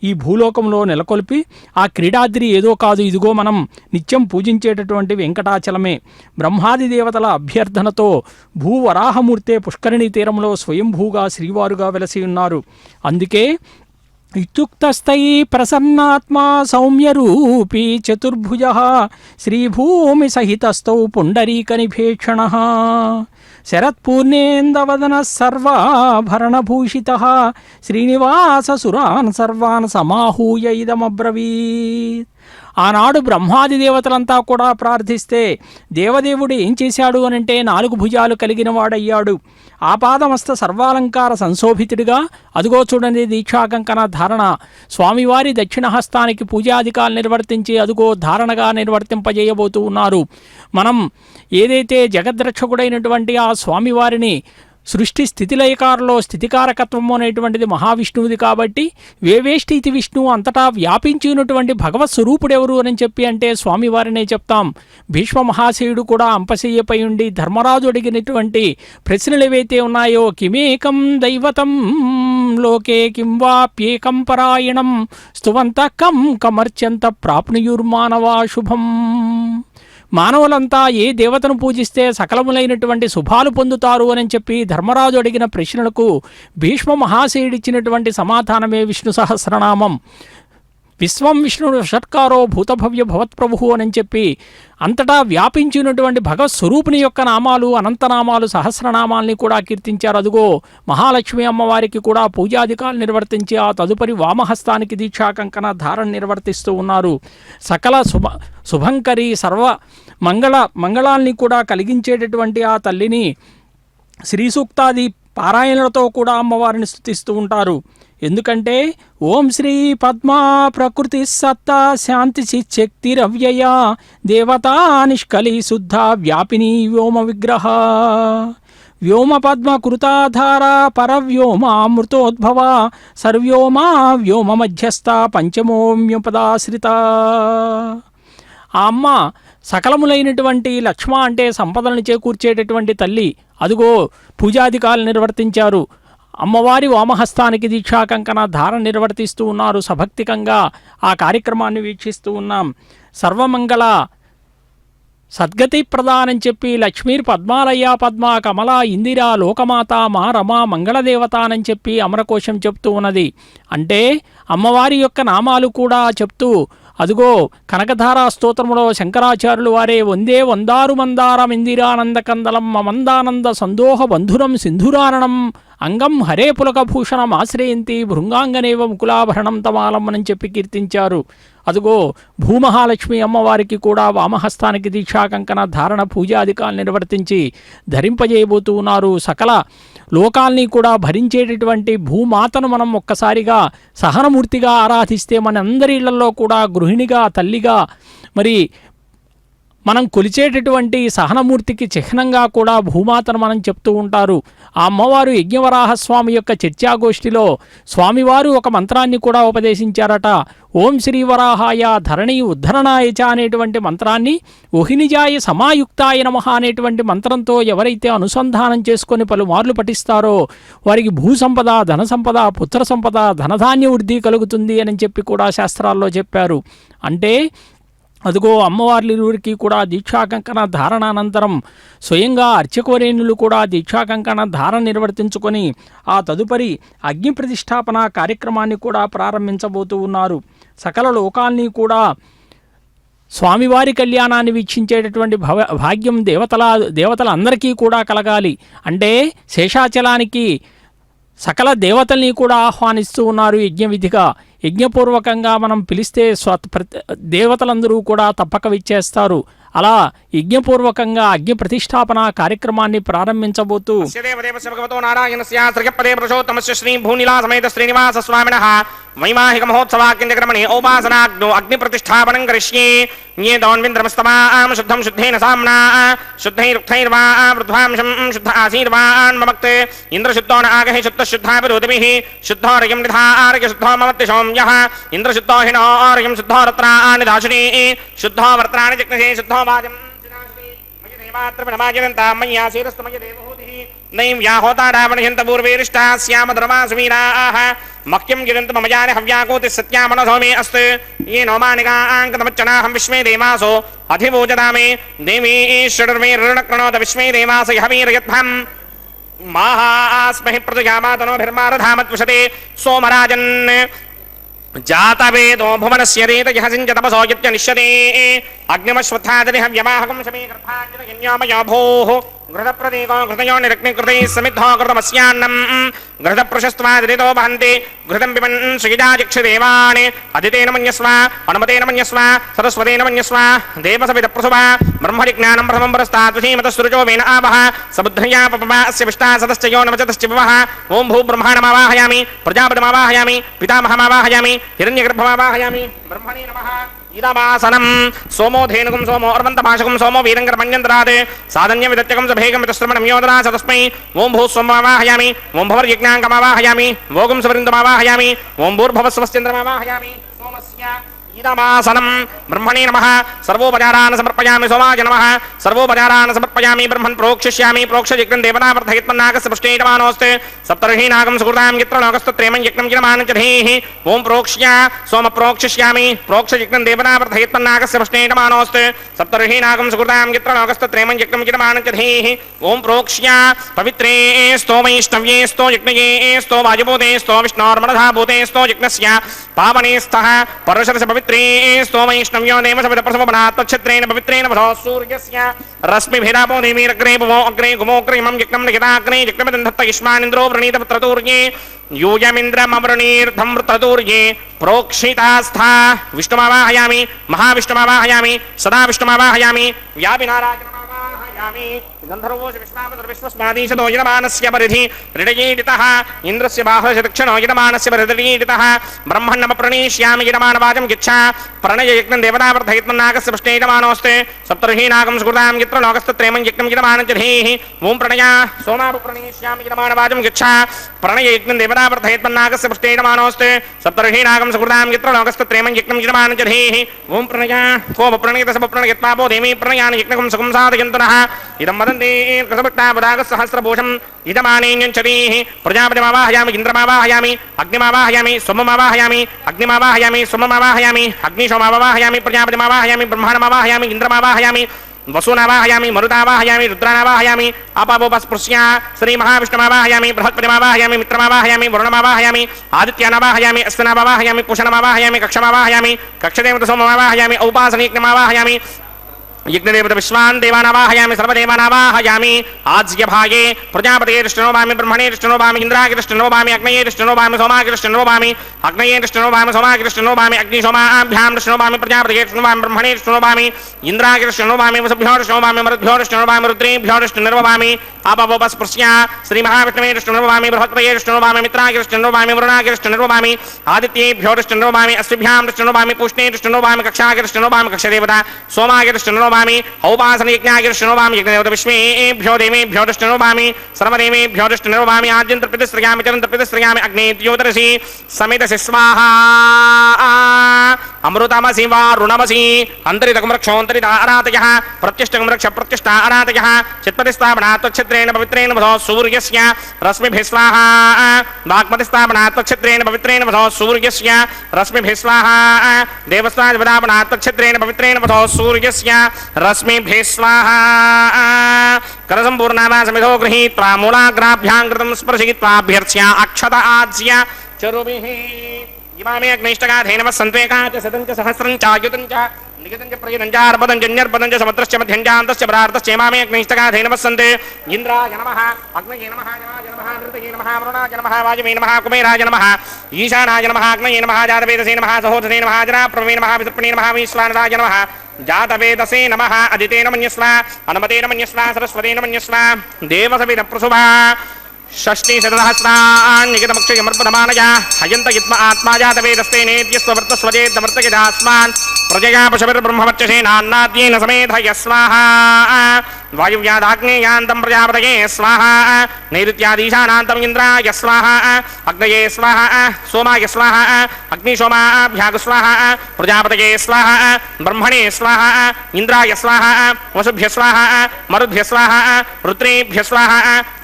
ఈ భూలోకంలో నెలకొల్పి ఆ క్రీడాద్రి ఏదో కాదు, ఇదిగో మనం నిత్యం పూజించేటటువంటి వెంకటాచలమే. బ్రహ్మాది దేవతల అభ్యర్థనతో భూవరాహమూర్తే పుష్కరిణీ తీరంలో స్వయంభూగా శ్రీవారుగా వెలసి ఉన్నారు. అందుకే ఇత్యుక్తస్థై ప్రసన్నాత్మా సౌమ్యరూపీ చతుర్భుజ శ్రీభూమి సహితస్థౌ పుండరీకనిభేక్షణ శరత్పూర్ణేందవదన సర్వాభరణభూషిత శ్రీనివాస సురాన్ సర్వాన్ సమాహూయ ఇదమబ్రవీత్. ఆనాడు బ్రహ్మాది దేవతలంతా కూడా ప్రార్థిస్తే దేవదేవుడు ఏం చేశాడు అనంటే 4 భుజాలు కలిగిన వాడయ్యాడు. ఆపాదమస్త సర్వాలంకార సంశోభితుడిగా అదిగో చూడండి దీక్షాకంకణ ధారణ. స్వామివారి దక్షిణహస్తానికి పూజాధికాలు నిర్వర్తించి అదిగో ధారణగా నిర్వర్తింపజేయబోతూ ఉన్నారు. మనం ఏదైతే జగద్రక్షకుడైనటువంటి ఆ స్వామివారిని సృష్టి స్థితిలయకారులో స్థితికారకత్వము అనేటువంటిది మహావిష్ణువుది కాబట్టి వేవేష్టి ఇది విష్ణువు అంతటా వ్యాపించినటువంటి భగవత్ స్వరూపుడెవరు అని చెప్పి అంటే స్వామివారినే చెప్తాం. భీష్మ మహాశయుడు కూడా అంపశయ్యపై ఉండి ధర్మరాజు అడిగినటువంటి ప్రశ్నలు ఏవైతే ఉన్నాయో కిమేకం దైవతం లోకే కిం వాప్యేకం పరాయణం స్తువంత కం కమర్చ్యంత ప్రాప్నుయుర్మానవా శుభం. మానవులంతా ఏ దేవతను పూజిస్తే సకలములైనటువంటి శుభాలు పొందుతారు అని చెప్పి ధర్మరాజు అడిగిన ప్రశ్నలకు భీష్మ మహాశయుడిచ్చినటువంటి సమాధానమే విష్ణు సహస్రనామం. విశ్వం విష్ణు షట్కారో భూతభవ్య భవత్ప్రభు అని చెప్పి అంతటా వ్యాపించినటువంటి భగవత్ స్వరూపుని యొక్క నామాలు అనంతనామాలు సహస్రనామాల్ని కూడా కీర్తించారు. అదుగో మహాలక్ష్మి అమ్మవారికి కూడా పూజాధికాలు నిర్వర్తించి ఆ తదుపరి వామహస్తానికి దీక్షాకంకణ ధారణ నిర్వర్తిస్తూ ఉన్నారు. సకల శుభంకరి సర్వ మంగళాల్ని కూడా కలిగించేటటువంటి ఆ తల్లిని శ్రీ సూక్తాది పారాయణలతో కూడా అమ్మవారిని స్తుతిస్తూ ఉంటారు. ఎందుకంటే ఓం శ్రీ పద్మా ప్రకృతి సత్తా శాంతి శక్తిరవ్యయ దేవతా నిష్కలి శుద్ధ వ్యాపిని వ్యోమ విగ్రహ వ్యోమ పద్మ కృతాధార పరవ్యోమామృతోద్భవ సర్వ్యోమా వ్యోమ మధ్యస్థ పంచమోమ్యపదాశ్రిత. ఆ అమ్మ సకలములైనటువంటి లక్ష్మ అంటే సంపదలను చేకూర్చేటటువంటి తల్లి. అదుగో పూజాధికాలు నిర్వర్తించారు. అమ్మవారి వామహస్తానికి దీక్షాకంకణ ధారణ నిర్వర్తిస్తూ ఉన్నారు. సభక్తికంగా ఆ కార్యక్రమాన్ని వీక్షిస్తూ ఉన్నాం. సర్వమంగళ సద్గతి ప్రదానం చెప్పి లక్ష్మీర్ పద్మాలయ పద్మ కమల ఇందిరా లోకమాత మా రమ మంగళదేవత అని చెప్పి అమరకోశం చెప్తూ ఉన్నది. అంటే అమ్మవారి యొక్క నామాలు కూడా చెప్తూ అదుగో కనకధారా స్తోత్రములో శంకరాచార్యులు వారే వందే వందారు మందారం ఇందిరానంద కందలం మమందానంద సందోహ బంధురం సింధురారణం అంగం హరే పులకభూషణం ఆశ్రయంతి భృంగాంగనేవ ముకులాభరణం తమాలం అని చెప్పి కీర్తించారు. అదుగో భూమహాలక్ష్మి అమ్మవారికి కూడా వామహస్తానికి దీక్షాకంకణ ధారణ పూజాధికాలు నిర్వర్తించి ధరింపజేయబోతూ ఉన్నారు. సకల లోకాల్ని కూడా భరించేటటువంటి భూమాతను మనం ఒక్కసారిగా సహనమూర్తిగా ఆరాధిస్తే మనందరి ఇళ్లలో కూడా గృహిణిగా తల్లిగా మరి మనం కొలిచేటటువంటి సహనమూర్తికి చిహ్నంగా కూడా భూమాతను మనం చెప్తూ ఉంటారు. ఆ అమ్మవారు యజ్ఞవరాహస్వామి యొక్క చర్చాగోష్ఠిలో స్వామివారు ఒక మంత్రాన్ని కూడా ఉపదేశించారట. ఓం శ్రీవరాహాయ ధరణి ఉద్ధరణాయచ అనేటువంటి మంత్రాన్ని ఓహినిజాయ సమాయుక్తాయ నమః అనేటువంటి మంత్రంతో ఎవరైతే అనుసంధానం చేసుకొని పలుమార్లు పఠిస్తారో వారికి భూసంపద ధన సంపద పుత్ర సంపద ధనధాన్య వృద్ధి కలుగుతుంది అని చెప్పి కూడా శాస్త్రాల్లో చెప్పారు. అంటే అదిగో అమ్మవార్లిరువురికి కూడా దీక్షాకంకణ ధారణ అనంతరం స్వయంగా అర్చకవరేణులు కూడా దీక్షాకంకణ ధారణ నిర్వర్తించుకొని ఆ తదుపరి అగ్ని ప్రతిష్టాపన కార్యక్రమాన్ని కూడా ప్రారంభించబోతూ ఉన్నారు. సకల లోకాల్ని కూడా స్వామివారి కళ్యాణాన్ని వీక్షించేటటువంటి భాగ్యం దేవతలందరికీ కూడా కలగాలి. అంటే శేషాచలానికి సకల దేవతల్ని కూడా ఆహ్వానిస్తూ ఉన్నారు యజ్ఞ విధిగా. యజ్ఞపూర్వకంగా మనం పిలిస్తే దేవతలందరూ కూడా తప్పక విచ్చేస్తారు. అలా యజ్ఞపూర్వకంగా అగ్ని ప్రతిష్టాపన కార్యక్రమాన్ని ప్రారంభించబోతూ వైవాహిక మహోత్సవాగ్నిక్రమణే ఔపాసనాగ్నో అగ్ని ప్రతిష్టాపనం కరిష్యే జ్ఞేదోన్వింద్రమస్తమాం శుద్ధం శుద్ధేన సామ్నా శుద్ధైరుక్తైర్వా వృద్ధ్వాంశం శుద్ధ ఆశీర్వాన్ మమక్తే ఇంద్రశుద్ధో నాగహి శుద్ధ శుద్ధాభిరుదిభిః శుద్ధోరయం నిధారయ శుద్ధో మమత్తి సౌమ్యః ఇంద్రశుద్ధో హినోరయం శుద్ధో రత్రాణి దాశునీ శుద్ధో వర్త్రాణి జిగ్నసే శుద్ధో వాజం मह्यम गिरंत मम जाने हव्याकोति सत्यामनसो मे अस्त ये नौमानिकांकतमच्चनाहं विश्वे देवासो अधिभोजदामे देवी षडर्मे ऋणक्रणोद विश्वे देवास यहवीरयत्भं माहास्महि प्रजगामातनोभिर्मारधामत्विषते सोमराजन् जातवेदो भुवनस्य रेतयः सिञ्चतपसो यत्यनिष्यते अग्निमश्वत्थादनिह व्यवाहकं शमे गर्भाञ्जनयन्यामया भोः घृतप्रतीको घृतयो निरग्निकृते समिद्धो घृतमस्यान्नम् घृतप्रशस्त्वादितो वहन्ति घृतं पिबन् श्रीजाजिक्षदेवान् अदितेन मन्यस्व अनुमतेन मन्यस्व सरस्वतेन मन्यस्व देवसविदप्रसुव ब्रह्मजिज्ञानं प्रथमं परस्ताद्वशीमतस्सुरुचो वेन आवः समुद्रया पपवा अस्य विष्टा सतश्च यो नवचतश्च विवः ॐ भूब्रह्माणमावाहयामि प्रजापतिमावाहयामि पितामहमावाहयामि हिरण्यगर्भमावाहयामि ब्रह्मणे नमः इदमासनं सोमो धेनुकं सोमो अर्वन्तभाषकं सोमो वीरङ्गरमञ्जन्तरात् साधन्यं विदत्यकं सभेगं वितस्त्रमणं योदरा सतस्मै ॐ भूस्वमावाहयामि ॐ भवर्यज्ञाङ्गमावाहयामि भोगं सवरिन्दमावाहयामि ॐ भूर्भवस्वस्यन्द्रमावाहयामि सोमस्य इदमासनं ब्रह्मणे नमः सर्वोपचारान् समर्पयामि सोमाय नमः सर्वोपचारान् समर्पयामि ब्रह्मन् प्रोक्षिष्यामि प्रोक्षयज्ञं देवतावर्धयत्मन्नागस्य पुष्टेटमानोऽस्ति सप्तर्षि नागं सुकृतां यत्र नागस्तत्रेमं यज्ञं किलमानञ्चधीः ॐ प्रोक्ष्य सोम प्रोक्षिष्यामि प्रोक्षयज्ञं देवतावर्धयत्मन्नागस्य पुष्टेटमानोऽस्ति सप्तर्षि नागं सुकृतां यत्र नागस्तत्रेमं यज्ञं किलमानञ्चधीः ॐ प्रोक्ष्य पवित्रे स्तो वैष्णव्ये स्तो यज्ञये स्तो वायुभूते स्तो विष्णोर्मनधाभूते स्तो यज्ञस्य पावने स्तः परशरस पवित्रे स्तो वैष्णव्यो देवसविदप्रसवपनात्तच्छत्रेण पवित्रेण वधो सूर्यस्य रश्मिभिरापो देवीरग्रे भुवो अग्रे गुमोऽग्रिमं यज्ञं लिखिताग्ने यज्ञमिदन्धत्त युष्मानिन्द्रो वृणीतपुत्रतूर्ये यूयमिन्द्रमवृणीर्धं वृत्रतूर्ये प्रोक्षितास्था विष्णुमावाहयामि महाविष्णुमावाहयामि सदा विष्णुमावाहयामि व्यापिनारायणमावाहयामि गन्धर्वोऽसि विश्वामित्रविश्वस्मादीशतो यजमानस्य परिधि हृदयीडितः इन्द्रस्य बाहुशदक्षिणो यजमानस्य परिधीडितः ब्रह्मण्णम प्रणीष्यामि यजमानवाचं गिच्छा प्रणययज्ञं देवतावर्धयत्मन्नागस्य पुष्टे यजमानोऽस्ते सप्तर्षि नागं सुकृतां यत्र लोकस्तत्रेमं यज्ञं यजमानञ्चधीः ॐ प्रणया सोमापु प्रणीष्यामि यजमानवाचं गिच्छा प्रणययज्ञं देवतावर्धयत्मन्नागस्य पुष्टे यजमानोऽस्ते सप्तर्षि नागं सुकृतां यत्र लोकस्तत्रेमं यज्ञं यजमानञ्चधीः ॐ प्रणया कोप प्रणयतसप्रणयत्पापो देवी प्रणयानि यज्ञकं सुखं साधयन्तुनः इदं सहस्रभूषम् इदमानेन्यञ्चरीः प्रजापतिमावाहयामि इन्द्रमावाहयामि अग्निमावाहयामि सोममावाहयामि अग्निमावाहयामि सोममावाहयामि अग्निशोमावाहयामि प्रजापतिमावाहयामि ब्रह्माणमावाहयामि इन्द्रमावाहयामि वसूनावाहयामि मरुतावाहयामि रुद्रानावाहयामि अपापोपस्पृश्य श्रीमहाविष्णुमावाहयामि बृहत्पतिमावाहयामि मित्रमावाहयामि वरुणमावाहयामि आदित्यानावाहयामि अश्विनावाहयामि पूषणमावाहयामि कक्षमावाहयामि कक्षदेवतसोममावाहयामि औपासनीज्ञमावाहयामि यज्ञदेवत विश्वान् देवानावाहयामि सर्वदेवानावाहयामि आज्यभागे प्रजापतेर्ष्टनोभामि ब्रह्मणेर्ष्टनोभामि इन्द्रागिरिष्टनोभामि अग्नयेर्ष्टनोभामि सोमागिरिष्टनोभामि अग्नयेर्ष्टनोभामि सोमागिरिष्टनोभामि अग्निशोमाभ्यां कृष्णोभामि प्रजापतेर्ष्टनोभामि ब्रह्मणेर्ष्टनोभामि इन्द्रागिरिष्टनोभामि वसुभ्योर्ष्टनोभामि मरुद्भ्योर्ष्टनोभामि रुद्रेभ्योर्ष्टनोभामि अपवपस्पृश्य श्रीमहाविष्णुवेर्ष्टनोभामि बृहत्पतेर्ष्टनोभामि मित्रागिरिष्टनोभामि वरुणागिरिष्टनोभामि आदित्येभ्योर्ष्टनोभामि अस्मिभ्यां पुष्णेर्ष्टनोभामि कक्षागिरिष्टनोभामि कक्षदेवता सोमागिरिष्टनोभामि औपासनयज्ञागिरिष्टनोभामि यज्ञदेवत विश्वेभ्यो देवेभ्यो दृष्टनोभामि सर्वदेवेभ्यो दृष्टनोभामि आद्यन्तर्पितस्त्रयामि चरन्तर्पितस्त्रयामि अग्नेत्योदरसि समितसि स्वाहा अमृतमसि वारुणमसि अन्तरितकमृक्षोऽन्तरितारातयः प्रत्यष्टकमृक्ष प्रत्यष्टारातयः चित्पतिस्थापनात् तच्छत्रेण पवित्रेण वधो सूर्यस्य रश्मिभिः स्वाहा वाक्पतिस्थापनात् तच्छत्रेण पवित्रेण वधो सूर्यस्य रश्मिभिः स्वाहा देवस्तादिपदापनात् तच्छत्रेण पवित्रेण वधो सूर्यस्य रश्मिभिः स्वाहा करसम्पूर्णावा समिधो गृहीत्वा मूलाग्राभ्यां कृतं स्पर्शयित्वा अभ्यर्च्य अक्षत आज्य चरुभिः ఇమామే అగ్నిష్టగాధే నమః సంత్వేకా చ శతం చ సహస్రం చ ఆయుతం చ నిగతం చ ప్రయతం చ అర్పదం చ న్యర్పదం చ సముద్రశ్చ మధ్యం చ అంతశ్చ పరార్ధశ్చ ఇమామే అగ్నిష్టగాధే నమః సంతే ఇంద్రాయ నమః అగ్నయే నమః జనాయ నమః నృతయే నమః వరుణాయ నమః వాయువే నమః కుబేరాయ నమః ఈశానాయ నమః అగ్నయే నమః జాతవేదసే నమః సహోదరే నమః జనాప్రమే నమః వితృప్ణే నమః విశ్వానరాయ నమః జాతవేదసే నమః అదితేన మన్యస్వ అనుమతేన మన్యస్వ సరస్వతేన మన్యస్వ దేవసవిద ప్రసుభా షష్ఠీ శతసహస్రాన్నిగతమక్షయమర్పదమానయ హయంత యుత్మ ఆత్మాజాతవేదస్తే నేత్యస్వవర్తస్వజేద్దమర్తయదాస్మాన్ ప్రజయా పశుభిర్బ్రహ్మవర్చసేనాన్నాద్యేన సమేధయ స్వాహా వాయువ్యాదాగ్నేయాంతం ప్రజాపతయే స్వాహా నైరుత్యాదీశానాంతం ఇంద్రాయ స్వాహా అగ్నయే స్వాహా సోమాయ స్వాహా అగ్నిశోమాభ్యాగు స్వాహా ప్రజాపతయే స్వాహా బ్రహ్మణే స్వాహా ఇంద్రాయ స్వాహా వసుభ్య స్వాహా మరుద్భ్య స్వాహా రుద్రేభ్య స్వాహా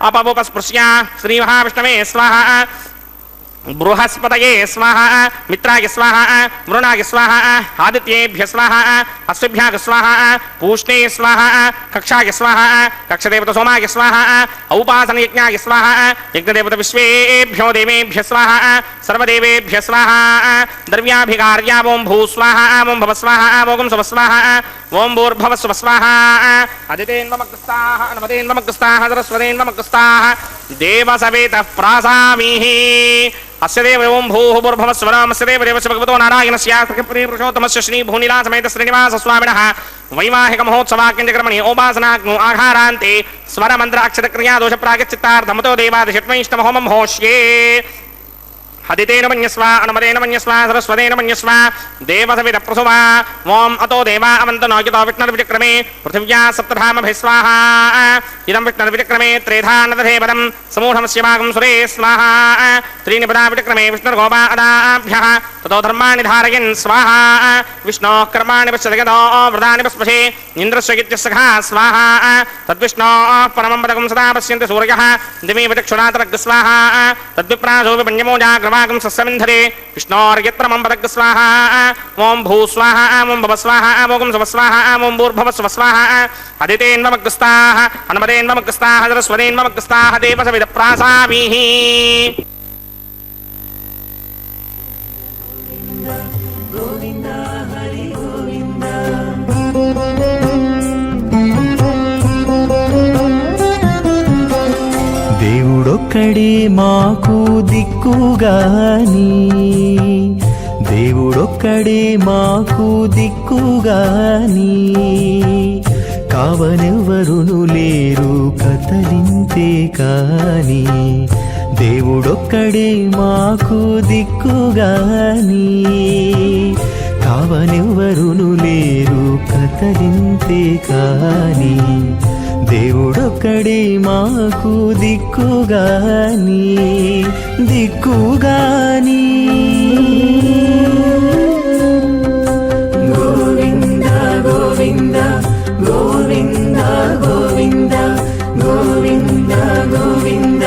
అపవోపస్పృశ్య శ్రీ మహావిష్ణవే స్వాహా బృహస్పతయే స్వాహా మిత్రాయ స్వాహా వరుణాయ స్వాహా ఆదిత్యేభ్య స్వాహా అశ్వభ్యాగ స్వాహా పూష్ణే స్వాహా కక్షాయ స్వాహా కక్షదేవత సోమాయ స్వాహా ఔపాసనయజ్ఞాయ స్వాహా యజ్ఞదేవత విశ్వేభ్యో దేవేభ్య స్వాహా సర్వదేవేభ్య స్వాహా ద్రవ్యాభికార్యా ఓం భూ స్వాహా ఓం భవ స్వాహా ఓం శవ స్వాహా ఓం భూర్భవ స్వ స్వాహా అదితేన్వమగ్రస్తాః అనుమతేన్వమగ్రస్తాః సరస్వతేన్వమగ్రస్తాః దేవసవేతః ప్రాసామిః అస్య దేవ ఓం భూః భూర్భువః స్వః అస్య దేవ దేవస్య భగవతో నారాయణస్య పురుషోత్తమస్య శ్రీ భూనిలాస సమేత శ్రీనివాస స్వామినః వైవాహిక మహోత్సవాక్యంజకర్మణి ఓపాసనాగ్ను ఆహారాంతే స్వరమంత్రాక్షర క్రియా దోష ప్రాగచిత్తార్థమతో దేవాదిషట్వైష్టమ హోమం హోష్యే హదితేన మన్యస్వ అనుమతేన మన్యస్వ సరస్వతేన మన్యస్వ దేవసవిద ప్రసువా ఓం అతో దేవా అవంతనోయుతో విష్ణుర్విచక్రమే పృథివ్యా సప్తధామభిः స్వాహా ఇదం విష్ణుర్విచక్రమే త్రేధానదధేపదం సమూఢమస్య భాగం సురే స్వాహా త్రీణి పదా విచక్రమే విష్ణుర్గోపాదాభ్యः తతో ధర్మాణి ధారయన్ స్వాహా విష్ణోః కర్మాణి పశ్యతగతో వ్రతాని పస్పశే ఇంద్రస్య గిత్యస్సఖా స్వాహా తద్విష్ణోః పరమం పదకం సదా పశ్యంతి సూర్యः దివి విచక్షురాతరగ్ స్వాహా తద్విప్రాసో విపణ్యమో జాగ్రవాగం సస్సమింధరే విష్ణోర్యత్రమం పదగ్ స్వాహా ఓం భూ స్వాహా ఓం భవ స్వాహా ఓం శవ స్వాహా ఓం భూర్భవ స్వ స్వాహా అదితేన్వమగ్రస్తాః అనుమతేన్వమగ్రస్తాః సరస్వతేన్వమగ్రస్తాః దేవసవిద ప్రాసామిః దేవుడొక్కడే మాకు దిక్కుగాని దేవుడొక్కడే మాకు దిక్కుగాని కావనెవ్వరును లేరు కతలింతే కాని దేవుడొక్కడే మాకు దిక్కుగాని కావనెవ్వరును లేరు కతలింతే కాని దేవుడొక్కడే మాకు దిక్కుగాని దిక్కుగాని గోవింద గోవింద గోవింద గోవింద గోవింద గోవింద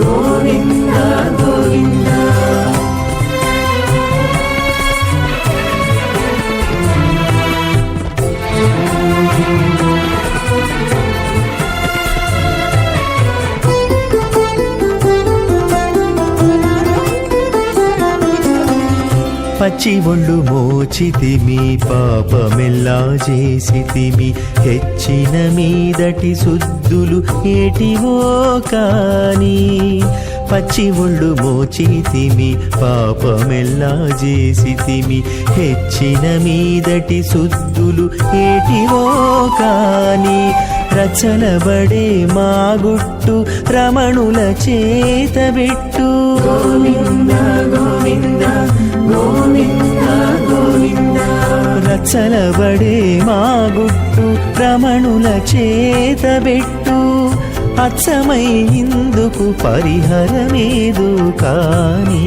గోవింద గోవింద పచ్చి ఒళ్ళు మోచితిమి పాపమెల్లా చేసితిమి హెచ్చిన మీదటి శుద్ధులు ఏటివో కాని పచ్చి ఒళ్ళు మోచితిమి పాపమెల్లా చేసితిమి హెచ్చిన మీదటి శుద్ధులు ఏటివో కాని రచలబడే మా గుట్టు రమణుల చేతబెట్టు గోవింద గోవింద గోవింద గోవింద రచలబడే మా గుట్టు రమణుల చేతబెట్టు అచ్చమై ఇందుకు పరిహరమేదు కాని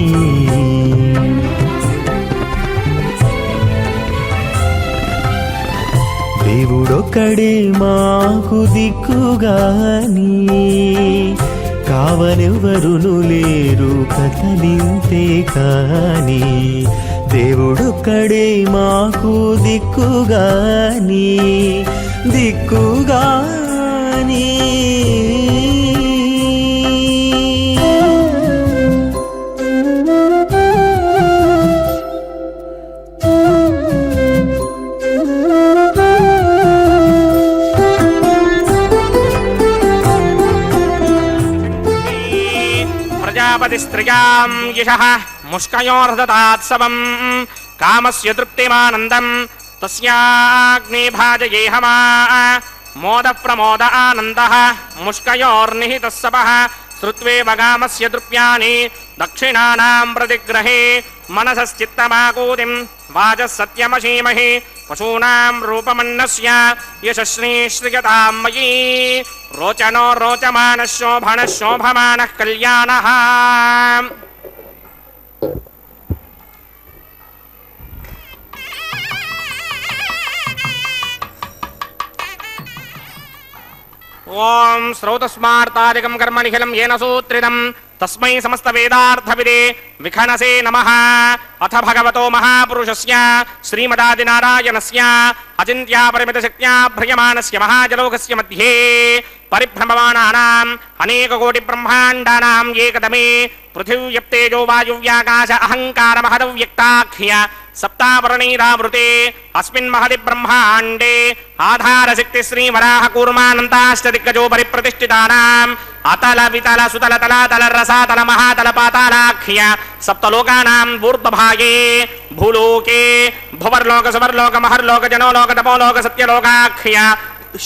దేవుడొక్కడే మాకు దిక్కుగాని కావనెవ్వరును లేరు కతలింతే కాని దేవుడొక్కడే మాకు దిక్కుగాని దిక్కుగాని दधिस्त्रियां यशः मुष्कयोर्दतात्सवम् कामस्य तृप्तिमानन्दं तस्याग्ने भाजयेहमा मोदः प्रमोद आनन्दः मुष्कयोर्निहितः सपः श्रुत्वेव कामस्य तृप्यानि दक्षिणानां प्रतिग्रहे मनसश्चित्तमाकूतिं वाचः सत्यमशीमहि पशूनां रूपमन्नस्य यशश्रीश्रियतां मयि रोचनो रोचमानः शोभनः शोभमानः कल्याणः। ओम श्रौतस्मार्तादिकं कर्म निखिलं येन सूत्रितं तस्मै समस्त वेदार्थविदे विखनसे नमः। अथ भगवतो महापुरुषस्य श्रीमदादिनारायणस्य अचिन्त्यापरिमितशक्त्या भ्रियमाणस्य महाजलोकस्य मध्ये परिभ्रममाणानाम् अनेककोटिब्रह्माण्डानाम् एकदमे पृथिव्यप्तेजो वायुव्याकाश अहङ्कारमहदव्यक्ताख्य सप्तावरणैरावृते अस्मिन् महति ब्रह्माण्डे आधारशक्ति श्रीवराह कूर्मानन्ताष्टदिग्गजो परिप्रतिष्ठितानाम् अतल वितल सुतल तलातल रसातल महातल पातालाख्य सप्तलोकानाम् ऊर्ध्वभागे भूलोके भुवर्लोक सुवर्लोक महर्लोक जनोलोक तपोलोक सत्यलोकाख्य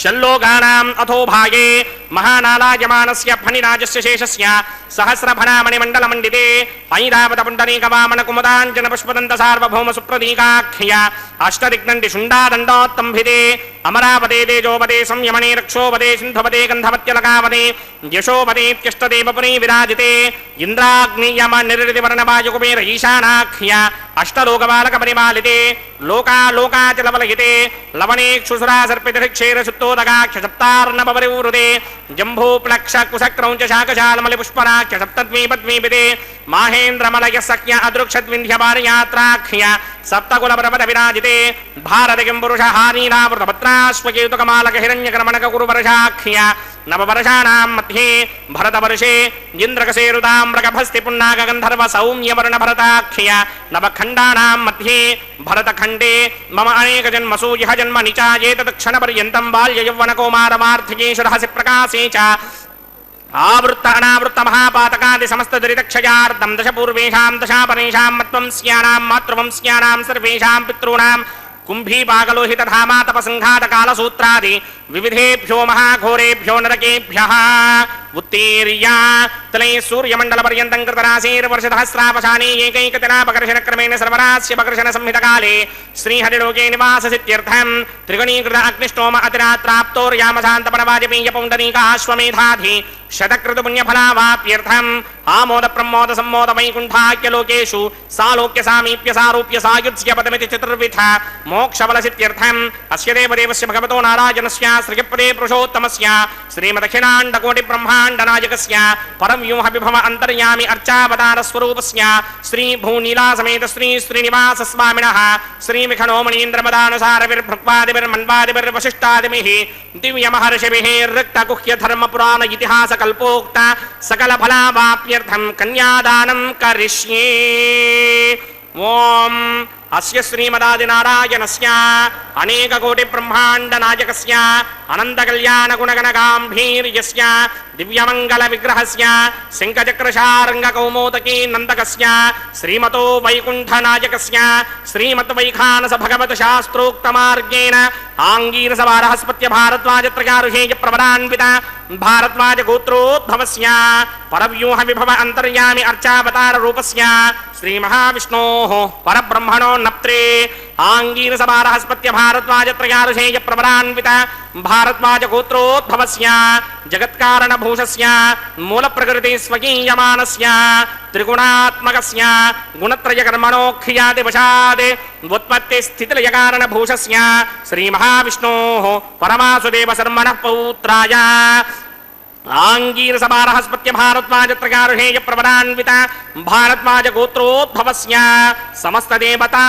षल्लोकानाम् अथो भागे महानालायमानस्य फणिराजस्य शेषस्य सहस्रफणामणिमण्डलमण्डिते ऐरावतपुण्डरीकवामनकुमुदाञ्जनपुष्पदन्त सार्वभौम सुप्रतीकाख्य अष्टदिग्दण्डि शुण्डादण्डोत्तम्भिते अमरावते तेजोपते संयमने रक्षोपते सिन्धुपते गन्धवत्यलकावते यशोपतेत्यष्टदेवपुरी विराजिते इन्द्राग्नियमनिर्दिवर्णवायुकुबेर ईशानाख्य अष्टलोकबालकपरिपालिते लोकालोकाचलवलयिते लवणेक्षुसुरा सर्पितक्षेर सुप्तोदगाख्य सप्तार्णवपरिवृते जम्भूप्लक्ष कुशक्रौञ्च शाकशालमलि पुष्पराख्य सप्तद्वीपद्वीपिते माहेन्द्रमलय सख्य अदृक्षद्विन्ध्यपारयात्राख्य सप्तकुलपर्वत विराजिते भारतकिं पुरुषहारीरावृतभद्राश्वकेतुकमालक हिरण्यकर्मणक कुरुवर्षाख्य नववर्षाणां मध्ये भरतवर्षे इन्द्रकसेरुताम्रकभस्ति पुन्नाग गन्धर्व सौम्यवर्ण भरताख्य नवखण्डानां मध्ये भरतखण्डे मम अनेकजन्मसु यः जन्म निचायेतत्क्षणपर्यन्तं बाल्ययौवनकौमारवार्थिकेशुरहसि प्रकाशे च आवृत्त अनावृत्त महापातकादि समस्त दुरितक्षयार्धं दश पूर्वेषां दशापरेषां मत्वंस्यानां मातृवंस्यानां सर्वेषां पितॄणां कुम्भीपागलोहित धामा तपसंघात कालसूत्रादि विविधेभ्यो महाघोरेभ्यो नरकेभ्यः उत्तीर्य तले सूर्यमण्डल पर्यन्तं कृतराशेर्वर्षसहस्रावसाने एकैकदिनापकर्षणक्रमेण सर्वरास्यपकर्षण संहितकाले श्रीहरिलोके निवाससित्यर्थं त्रिगुणीकृत अग्निष्टोम अतिरात्राप्तोर्यामशान्तपरवाजपेय पौण्डरीकाश्वमेधाधि शतकृतपुण्यफलावाप्यर्थम् आमोद प्रमोद सम्मोद वैकुण्ठाख्यलोकेषु सालोक्य सामीप्य सारूप्य सायुज्य पदमिति चतुर्विध मोक्षफलसित्यर्थम् अस्य देवदेवस्य भगवतो नारायणस्य श्रीपदे पुरुषोत्तमस्य श्रीमदखिलाण्डकोटिब्रह्माण्डनायकस्य परव्यूह विभव अन्तर्यामि अर्चावतारस्वरूपस्य श्रीभूनीलासमेत श्री श्रीनिवास स्वामिनः श्रीमिखनोमणीन्द्रमदानुसारविर्भक्वादिभिर्मन्वादिभिर्वशिष्टादिभिः दिव्यमहर्षिभिः ऋक्तगुह्यधर्मपुराण इतिहासकल्पोक्त सकलफलावाप्यर्थं कन्यादानं करिष्ये। ओम अस्य श्रीमदादिनारायणस्य अनेककोटिब्रह्माण्डनायकस्य अनन्तकल्याणगुणगणगाम्भीर्यस्य दिव्यमङ्गलविग्रहस्य शङ्खचक्रशार्ङ्गकौमोदकी नन्दकस्य श्रीमतो वैकुण्ठनायकस्य श्रीमद्वैखानस भगवतशास्त्रोक्तमार्गेण आङ्गीरसवारहस्पत्य भारद्वाजत्रयारुषेय प्रवरान्वित भारद्वाज गोत्रोद्भवस्य परव्यूह विभव अन्तर्यामि अर्चावतार रूपस्य श्रीमहाविष्णोः परब्रह्मणो नप्त्रे आङ्गीरसवारहस्पत्य भारद्वाजत्रयारुषेय प्रवरान्वित भारद्वाज गोत्रोद्भवस्य जगत्कारणभूषस्य मूलप्रकृति स्वकीयमानस्य त्रिगुणात्मकस्य गुणत्रयकर्मणोऽख्यादिवशाद् व्युत्पत्तिस्थितिलयकारणभूषस्य श्रीमहाविष्णोः परमासुदेवशर्मणः पौत्राय आङ्गीरसवारहस्पत्य भारद्वाजत्रयारुषेय प्रवरान्वित भारद्वाज गोत्रोद्भवस्य సమస్తదేవతా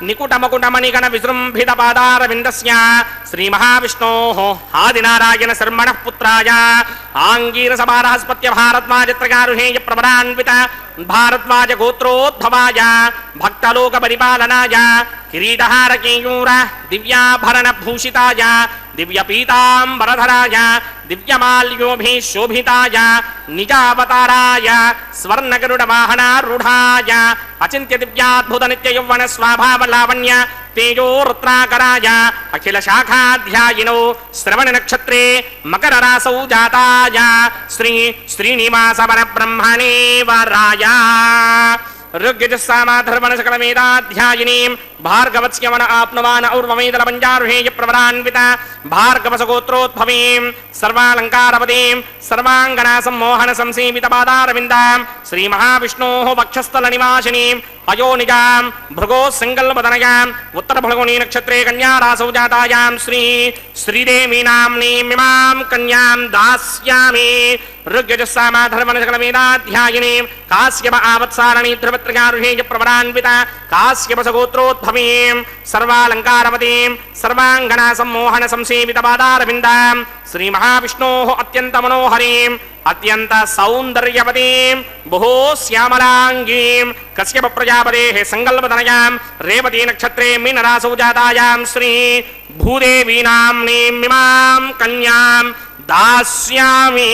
నికుటమకుటమణిగణ విజృంభిత పాదారవిందస్య శ్రీ మహావిష్ణోః ఆదినారాయణ శర్మణః పుత్రాయ ఆంగీరసభారహస్పత్య భారద్వాజత్రగారుహేయ ప్రవరాన్విత భారద్వాజ గోత్రోద్భవాయ భక్తలోక పరిపాలనాయ కిరీటహార కేయూర దివ్యాభరణ భూషితాయ దివ్యపీతాంబరధరాయ దివ్యమాల్యోభిశోభితాయ నిజావతారాయ స్వర్ణగరుడ వాహనారూఢాయ అచింత్య దివ్యాద్భుత నిత్య యౌవన స్వభావ లావణ్య తేజో రుద్రాకరాయ అఖిల శాఖాధ్యాయినో శ్రవణ నక్షత్రే మకర రాసౌ జాతాయ శ్రీ శ్రీనివాస పరబ్రహ్మణే వరాయ ఋగ్యజస్సామాధర్వణ సకల వేదాధ్యాయినీం భార్గవత్స్యవన ఆప్నవాన ఔర్వమేదల పంచారుహేయ ప్రవరాన్విత భార్గవసగోత్రోద్భవీం సర్వాలంకారపదీం సర్వాంగనా సమ్మోహన సంసేవిత పాదారవిందాం శ్రీ మహావిష్ణోః వక్షస్థల నివాసినీం అయోనిజాం భృగో సంకల్పదనయాం ఉత్తర భృగుని నక్షత్రే కన్యారాసౌ జాతాయాం శ్రీ శ్రీదేవి నామ్నీమిమాం కన్యాం దాస్యామి ఋగ్యజస్సామాధర్వణ సకల వేదాధ్యాయినీం కాశ్యప ఆవత్సారణీ ధ్రువత్రగారుహేయ ప్రవరాన్విత కాశ్యపసగోత్రోద్భవీం సర్వాలంకారవతీం సర్వాంగనా సమ్మోహన సంసేవిత పాదారవిందాం శ్రీ మహావిష్ణోః అత్యంత మనోహరీం అత్యంత సౌందర్యవతీం బహో శ్యామలాంగీం కశ్యప ప్రజాపతేః సంకల్పదనయాం రేవతీ నక్షత్రే మీనరాసౌ జాతాయాం శ్రీ భూదేవీ నామ్నీమిమాం కన్యాం దాస్యామి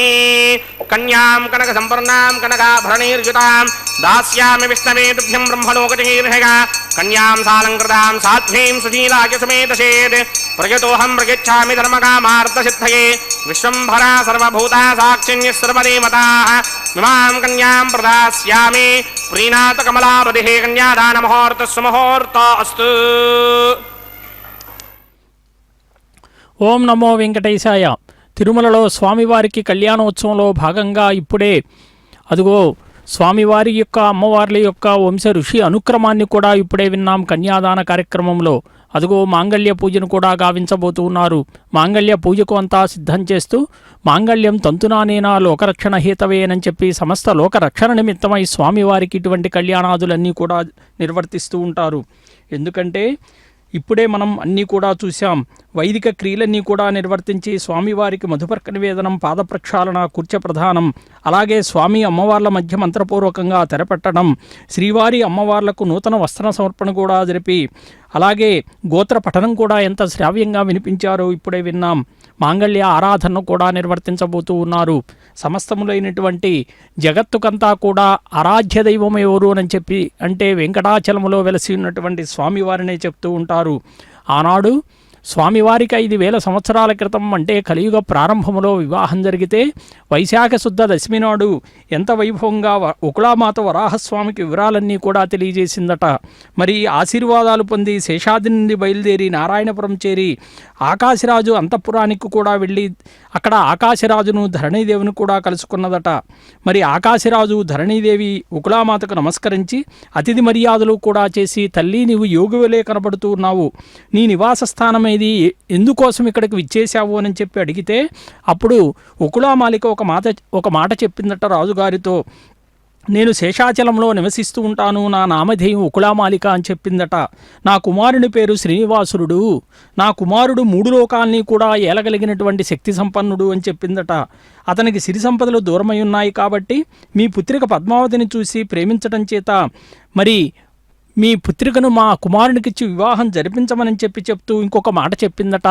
కన్యాం కనక సంపర్ణాం కనకాభరణైర్యుతాం దాస్యామి విష్ణవే తుభ్యం బ్రహ్మలోకజగీర్హగా కన్యాం సాలంకృతాం సాధ్వీం సుశీలాయ సమేతసేత్ ప్రయతోహం ప్రయచ్ఛామి ధర్మకామార్థసిద్ధయే విశ్వంభరా సర్వభూతా సాక్షిణ్యः సర్వదేవతాః ఇమాం కన్యాం ప్రదాస్యామి ప్రీణాత కమలాపతిః కన్యాదాన ముహూర్తస్సు ముహూర్తో అస్తు. ఓం నమో వెంకటేశాయ. తిరుమలలో స్వామివారికి కళ్యాణోత్సవంలో భాగంగా ఇప్పుడే అదిగో స్వామివారి యొక్క అమ్మవార్ల యొక్క వంశ ఋషి అనుక్రమాన్ని కూడా ఇప్పుడే విన్నాం కన్యాదాన కార్యక్రమంలో. అదిగో మాంగళ్య పూజను కూడా గావించబోతూ ఉన్నారు. మాంగళ్య పూజకు అంతా సిద్ధం చేస్తూ మాంగళ్యం తంతునానేనా లోకరక్షణ హేతవేనని చెప్పి సమస్త లోకరక్షణ నిమిత్తమై స్వామివారికి ఇటువంటి కళ్యాణాదులన్నీ కూడా నిర్వర్తిస్తూ ఉంటారు. ఎందుకంటే ఇప్పుడే మనం అన్నీ కూడా చూసాం. వైదిక క్రియలన్నీ కూడా నిర్వర్తించి స్వామివారికి మధుపర్క నివేదనం, పాదప్రక్షాళన, కుర్చ ప్రధానం, అలాగే స్వామి అమ్మవార్ల మధ్య మంత్రపూర్వకంగా తెరపెట్టడం, శ్రీవారి అమ్మవార్లకు నూతన వస్త్ర సమర్పణ కూడా జరిపి, అలాగే గోత్ర పఠనం కూడా ఎంత శ్రావ్యంగా వినిపించారో ఇప్పుడే విన్నాం. మాంగళ్య ఆరాధనను కూడా నిర్వర్తించబోతూ ఉన్నారు. సమస్తములైనటువంటి జగత్తుకంతా కూడా ఆరాధ్య దైవం ఎవరు అని చెప్పి అంటే వెంకటాచలములో వెలసి ఉన్నటువంటి స్వామివారినే చెప్తూ ఉంటారు. ఆనాడు స్వామివారికి 5,000 సంవత్సరాల క్రితం అంటే కలియుగ ప్రారంభములో వివాహం జరిగితే వైశాఖ శుద్ధ దశమి నాడు ఎంత వైభవంగా ఉకుళామాత వరాహస్వామికి వివరాలన్నీ కూడా తెలియజేసిందట. మరి ఆశీర్వాదాలు పొంది శేషాద్రి నుండి బయలుదేరి నారాయణపురం చేరి ఆకాశరాజు అంతఃపురానికి కూడా వెళ్ళి అక్కడ ఆకాశరాజును ధరణీదేవిని కూడా కలుసుకున్నదట. మరి ఆకాశరాజు ధరణీదేవి ఉకుళామాతకు నమస్కరించి అతిథి మర్యాదలు కూడా చేసి, తల్లి నీవు యోగివలే కనబడుతూ ఉన్నావు, నీ నివాస స్థానం ఏది, ఎందుకోసం ఇక్కడికి విచ్చేశావు అని చెప్పి అడిగితే అప్పుడు ఉకుళామాలిక ఒక మాట చెప్పిందట రాజుగారితో. నేను శేషాచలంలో నివసిస్తూ ఉంటాను, నా నామధేయం ఉకుళామాలిక అని చెప్పిందట. నా కుమారుని పేరు శ్రీనివాసుడు, నా కుమారుడు 3 లోకాల్ని కూడా ఏలగలిగినటువంటి శక్తి సంపన్నుడు అని చెప్పిందట. అతనికి సిరి సంపదలు దూరమై ఉన్నాయి కాబట్టి మీ పుత్రిక పద్మావతిని చూసి ప్రేమించటం చేత మరి మీ పుత్రికను మా కుమారునికిచ్చి వివాహం జరిపించమని చెప్తూ ఇంకొక మాట చెప్పిందట.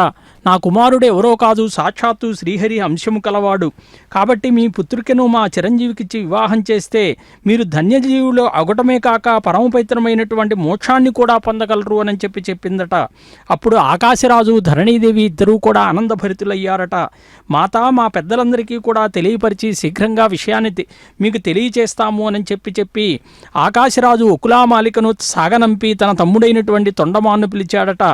నా కుమారుడు ఎవరో కాదు, సాక్షాత్తు శ్రీహరి అంశము కలవాడు. కాబట్టి మీ పుత్రికను మా చిరంజీవికిచ్చి వివాహం చేస్తే మీరు ధన్యజీవులు అగటమే కాక పరమపవిత్రమైనటువంటి మోక్షాన్ని కూడా పొందగలరు అని చెప్పిందట. అప్పుడు ఆకాశరాజు ధరణీదేవి ఇద్దరూ కూడా ఆనందభరితులయ్యారట. మాత, మా పెద్దలందరికీ కూడా తెలియపరిచి శీఘ్రంగా విషయాన్ని మీకు తెలియచేస్తాము అని చెప్పి ఆకాశరాజు ఉకుళామాలికను సాగనంపి తన తమ్ముడైనటువంటి తొండమాన్ను పిలిచాడట.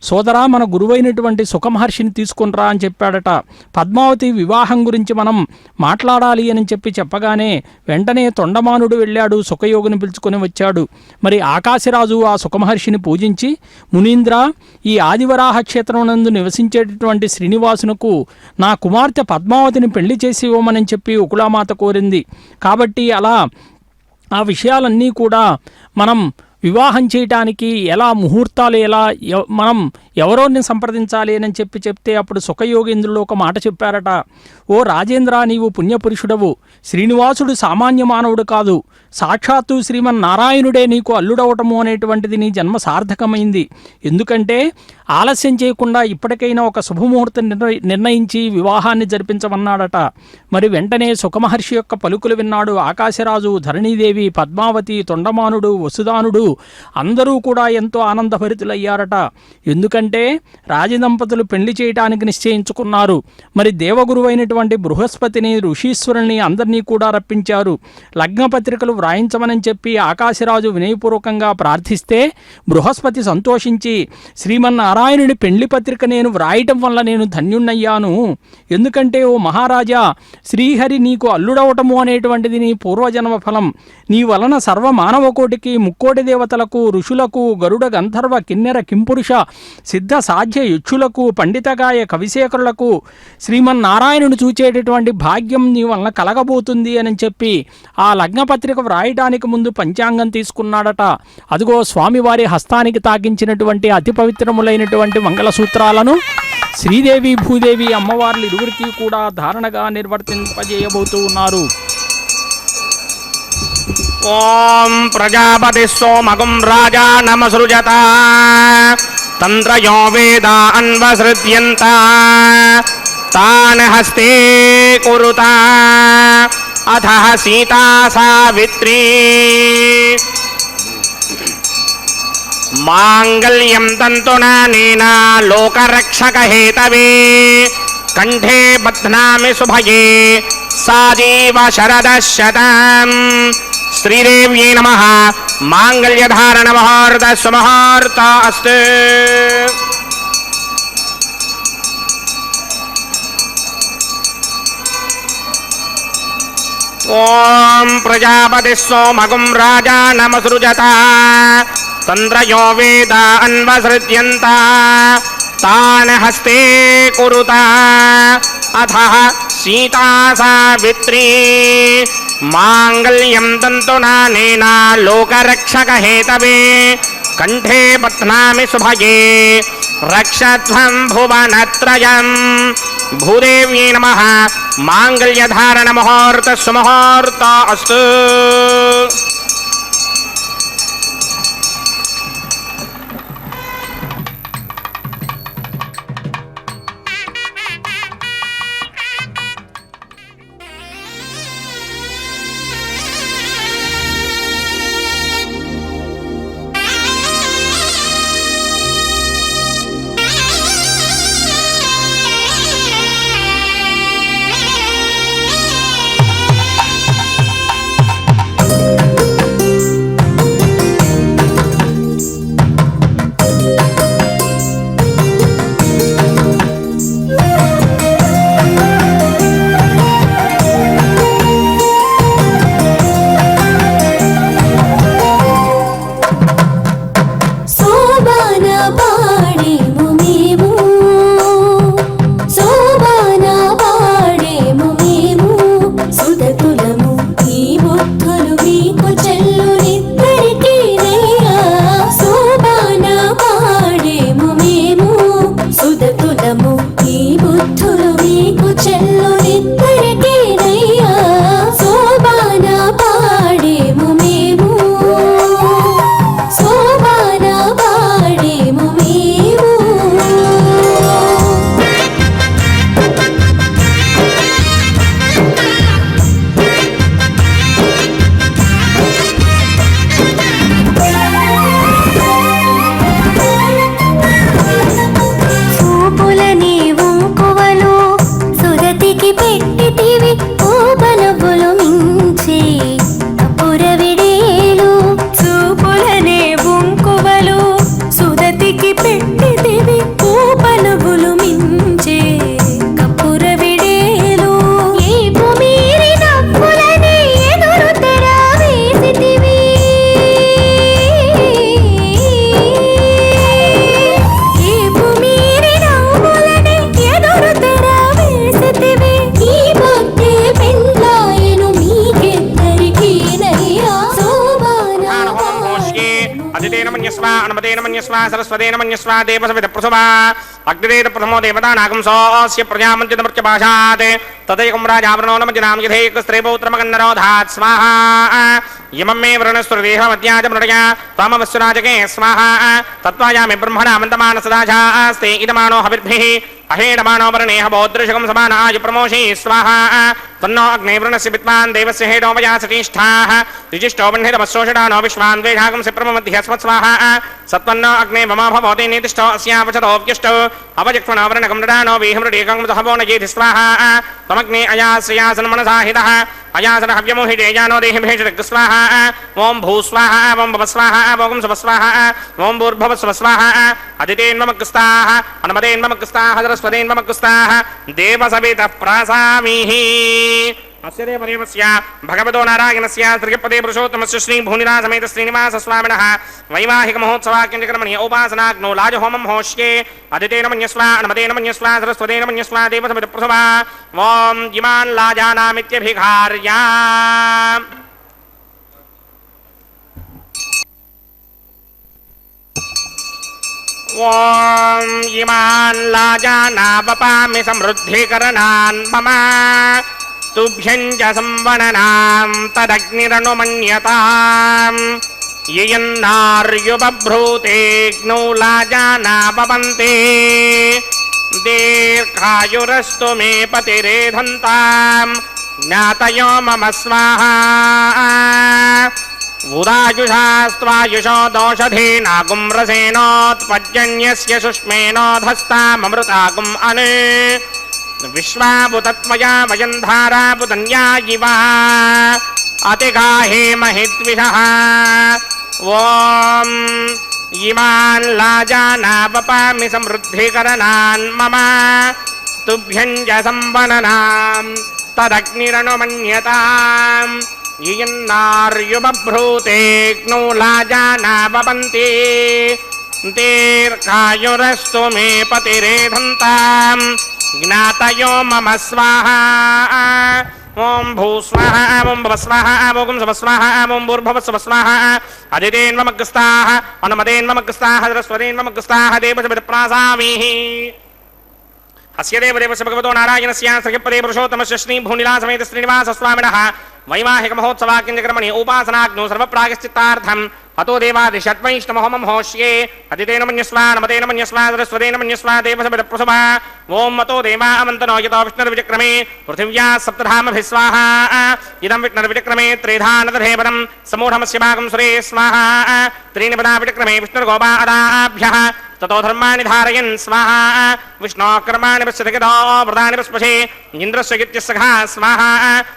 సోదరా, మన గురువైనటువంటి సుఖమహర్షిని తీసుకునిరా అని చెప్పాడట. పద్మావతి వివాహం గురించి మనం మాట్లాడాలి అని చెప్పగానే వెంటనే తొండమానుడు వెళ్ళాడు, సుఖయోగిని పిలుచుకొని వచ్చాడు. మరి ఆకాశరాజు ఆ సుఖమహర్షిని పూజించి, మునీంద్ర, ఈ ఆదివరాహ క్షేత్రం నివసించేటటువంటి శ్రీనివాసునకు నా కుమార్తె పద్మావతిని పెళ్లి చేసి ఇవ్వమని చెప్పి ఉకుళామాత కోరింది. కాబట్టి అలా ఆ విషయాలన్నీ కూడా మనం వివాహం చేయటానికి ఎలా ముహూర్తాలు ఎలా మనం ఎవరోని సంప్రదించాలి అని చెప్తే అప్పుడు సుఖయోగేంద్రులు ఒక మాట చెప్పారట. ఓ రాజేంద్ర, నీవు పుణ్యపురుషుడవు. శ్రీనివాసుడు సామాన్య మానవుడు కాదు. సాక్షాత్తు శ్రీమన్నారాయణుడే నీకు అల్లుడవటము అనేటువంటిది నీ జన్మ సార్థకమైంది. ఎందుకంటే ఆలస్యం చేయకుండా ఇప్పటికైనా ఒక శుభముహూర్తం నిర్ణయించి వివాహాన్ని జరిపించమన్నాడట. మరి వెంటనే సుఖమహర్షి యొక్క పలుకులు విన్నాడు ఆకాశరాజు, ధరణీదేవి, పద్మావతి, తొండమానుడు, వసుదానుడు అందరూ కూడా ఎంతో ఆనందభరితులయ్యారట. ఎందుకంటే రాజదంపతులు పెళ్లి చేయటానికి నిశ్చయించుకున్నారు. మరి దేవగురువైనటువంటి బృహస్పతిని, ఋషీశ్వరుని అందరినీ కూడా రప్పించారు. లగ్నపత్రికలు వ్రాయించమని చెప్పి ఆకాశరాజు వినయపూర్వకంగా ప్రార్థిస్తే బృహస్పతి సంతోషించి, శ్రీమన్నారాయణుని పెళ్లి పత్రిక నేను వ్రాయటం వల్ల నేను ధన్యుణ్ణయ్యాను. ఎందుకంటే ఓ మహారాజా, శ్రీహరి నీకు అల్లుడవటము అనేటువంటిది నీ పూర్వజన్మ ఫలం. నీ వలన సర్వ మానవకోటికి, ముక్కోటి దేవతలకు, ఋషులకు, గరుడ గంధర్వ కిన్నెర కింపురుష సిద్ధ సాధ్య యక్షులకు, పండితగాయ కవిశేఖరులకు శ్రీమన్నారాయణుని చూచేటటువంటి భాగ్యం నీ వలన కలగబోతుంది అని చెప్పి ఆ లగ్నపత్రిక వ్రాయటానికి ముందు పంచాంగం తీసుకున్నాడట. అదిగో స్వామివారి హస్తానికి తాకించినటువంటి అతి పవిత్రములైనటువంటి మంగళసూత్రాలను శ్రీదేవి, భూదేవి అమ్మవార్లు ఇరువురికి కూడా ధారణగా నిర్వర్తింపజేయబోతూ ఉన్నారు. ఓం ప్రజాపతి సోమగం రాజా నమసృజత తంత్రయో వేద అన్వసృజ్యంత తాన్ హస్తే కురుత అథ సీతా సావిత్రీ మాంగళ్యం తంతునానేన లోకరక్షకహేతవే కంఠే బధ్నామి శుభగే సాజీవ శరదశతం. శ్రీదేవ్యై నమః. మాంగళ్యధారణ ముహూర్త సుముహూర్త అస్తు. ఓం ప్రజాపతి సోమగం రాజా నమసృజత తంత్రయో వేద అన్వసృజ్యంత తాన్ హస్తే కురుత అథ సీతా సావిత్రీ మాంగళ్యం తంతునానేన లోకరక్షకహేతవే కంఠే బధ్నామి శుభగే రక్షధ్వం భువనత్రయం. భూదేవ్యై నమః. మాంగళ్యధారణ ముహూర్త సుముహూర్త అస్తు. मन्यस्वा सरस्वतेन मन्यस्वा देवसविदप्रसवा अग्निरेत प्रथमो देवतानागं सोऽस्य प्रजामञ्चितमर्त्यपाशात् तदैकं राजावरणो न मञ्जनां यथैकस्त्रीपौत्रमगन्नरोधात् स्वाहा इमं मे वृणस्वरदेहमद्याज मृडया त्वामवस्सुराजके स्वाहा तत्त्वायामि ब्रह्मणा मन्दमानसदाशास्ते इदमानो हविर्भिः अहेडमानो वर्णेह बौद्धृषकं समानाय प्रमोषि स्वाहा तन्नो अग्ने वृणस्य विद्वान् देवस्य हेडोमया सतीष्ठाः द्विजिष्टो वह्नितमस्सोषडानो विश्वान् द्वेषागं सिप्रमध्यस्मत् स्वाहा सत्वन्नो अग्ने मम भवति नितिष्ठो अस्यावचतोऽव्यष्टो अवजक्ष्मणो वृणकं नृडानो वेहमृडेकं दहवो न येति स्वाहा तमग्ने अयास्यासन मनसाहितः अयासन हव्यमोहिते जानो देहि भेषजग स्वाहा ओं भूस्वाहा ओं भवस्वाहा ओं स्वस्वाहा ओं भूर्भवस्वस्वाहा अदितेन्ममक्स्ताः अनुमतेन्ममक्स्ताः सरस्वतेन्ममक्स्ताः देवसवितः प्रासामीः अस्य देवदेवस्य भगवतो नारायणस्य त्रिपदे पुरुषोत्तमस्य श्री भूनिरासमेत श्रीनिवासस्वामिनः वैवाहिकमहोत्सवाख्यञ्चकर्मणि उपासनाग्नो लाजहोमं होष्ये अदितेन मन्यस्वा अनुमतेन मन्यस्वा सरस्वतेन मन्यस्वा देवसवितप्रसवा ॐ इमान् लाजानामित्यभिघार्या ॐ इमान् लाजानावपामि समृद्धिकरणान् मम तुभ्यं च संवननां तदग्निरनुमन्यताम् ययन्नार्युबभ्रूतेऽग्नौ लाजानावपन्ते दीर्घायुरस्तु मे पतिरेधन्ताम् ज्ञातयो मम स्वाहा उदायुषास्त्वायुषो दोषधेनागुं रसेनोत्पद्यन्यस्य शुष्मेनोधस्ताममृतागुम् अने विश्वाभुतत्वया वयं धाराभुतन्या इव अतिगाहे महिद्विषः ॐ इमान् लाजानावपामि समृद्धिकरणान् मम तुभ्यं च संवननां तदग्निरनुमन्यताम् ययन्नार्युबभ्रूतेऽग्नौ लाजानावपन्ति दीर्घायुरस्तु मे पतिरेधन्ताम् ज्ञातयो मम स्वाहा ओं भूस्वाहा ओं भवस्वाहा ओं स्वस्वाहा ओं भूर्भुवस्वस्वाहा अदितेन्ममग्स्ताः अनुमतेन्ममग्स्ताः सरस्वतेन्ममग्स्ताः देवसवितप्रासामीः अस्य देवदेवस्य भगवतो नारायणस्य त्रिपदे पुरुषोत्तमस्य श्री भूनिलासमेत श्रीनिवासस्वामिनः वैवाहिकमहोत्सवाख्यञ्चकर्मणि उपासनाग्नो सर्वप्रायश्चित्तार्थम् अतो देवादिषट्वैष्णवहोमं होष्ये अदितेन मन्यस्वा अनुमतेन मन्यस्वा सरस्वतेन मन्यस्वा देवसवितप्रसवा ॐ अतो देवा अमन्तनो यतो विष्णुर्विचक्रमे पृथिव्याः सप्तधामभिः स्वाहा इदं विष्णुर्विचक्रमे त्रिधानदधेवनं समूढमस्य भागं सुरे स्वाहा त्रीणि पदा विचक्रमे विष्णुर्गोपादाभ्यः ततो धर्माणि धारयन् स्वाहा विष्णोः कर्माणि पश्यति व्रतानि पुष्पशे इन्द्रस्य गित्यस्सखा स्वाहा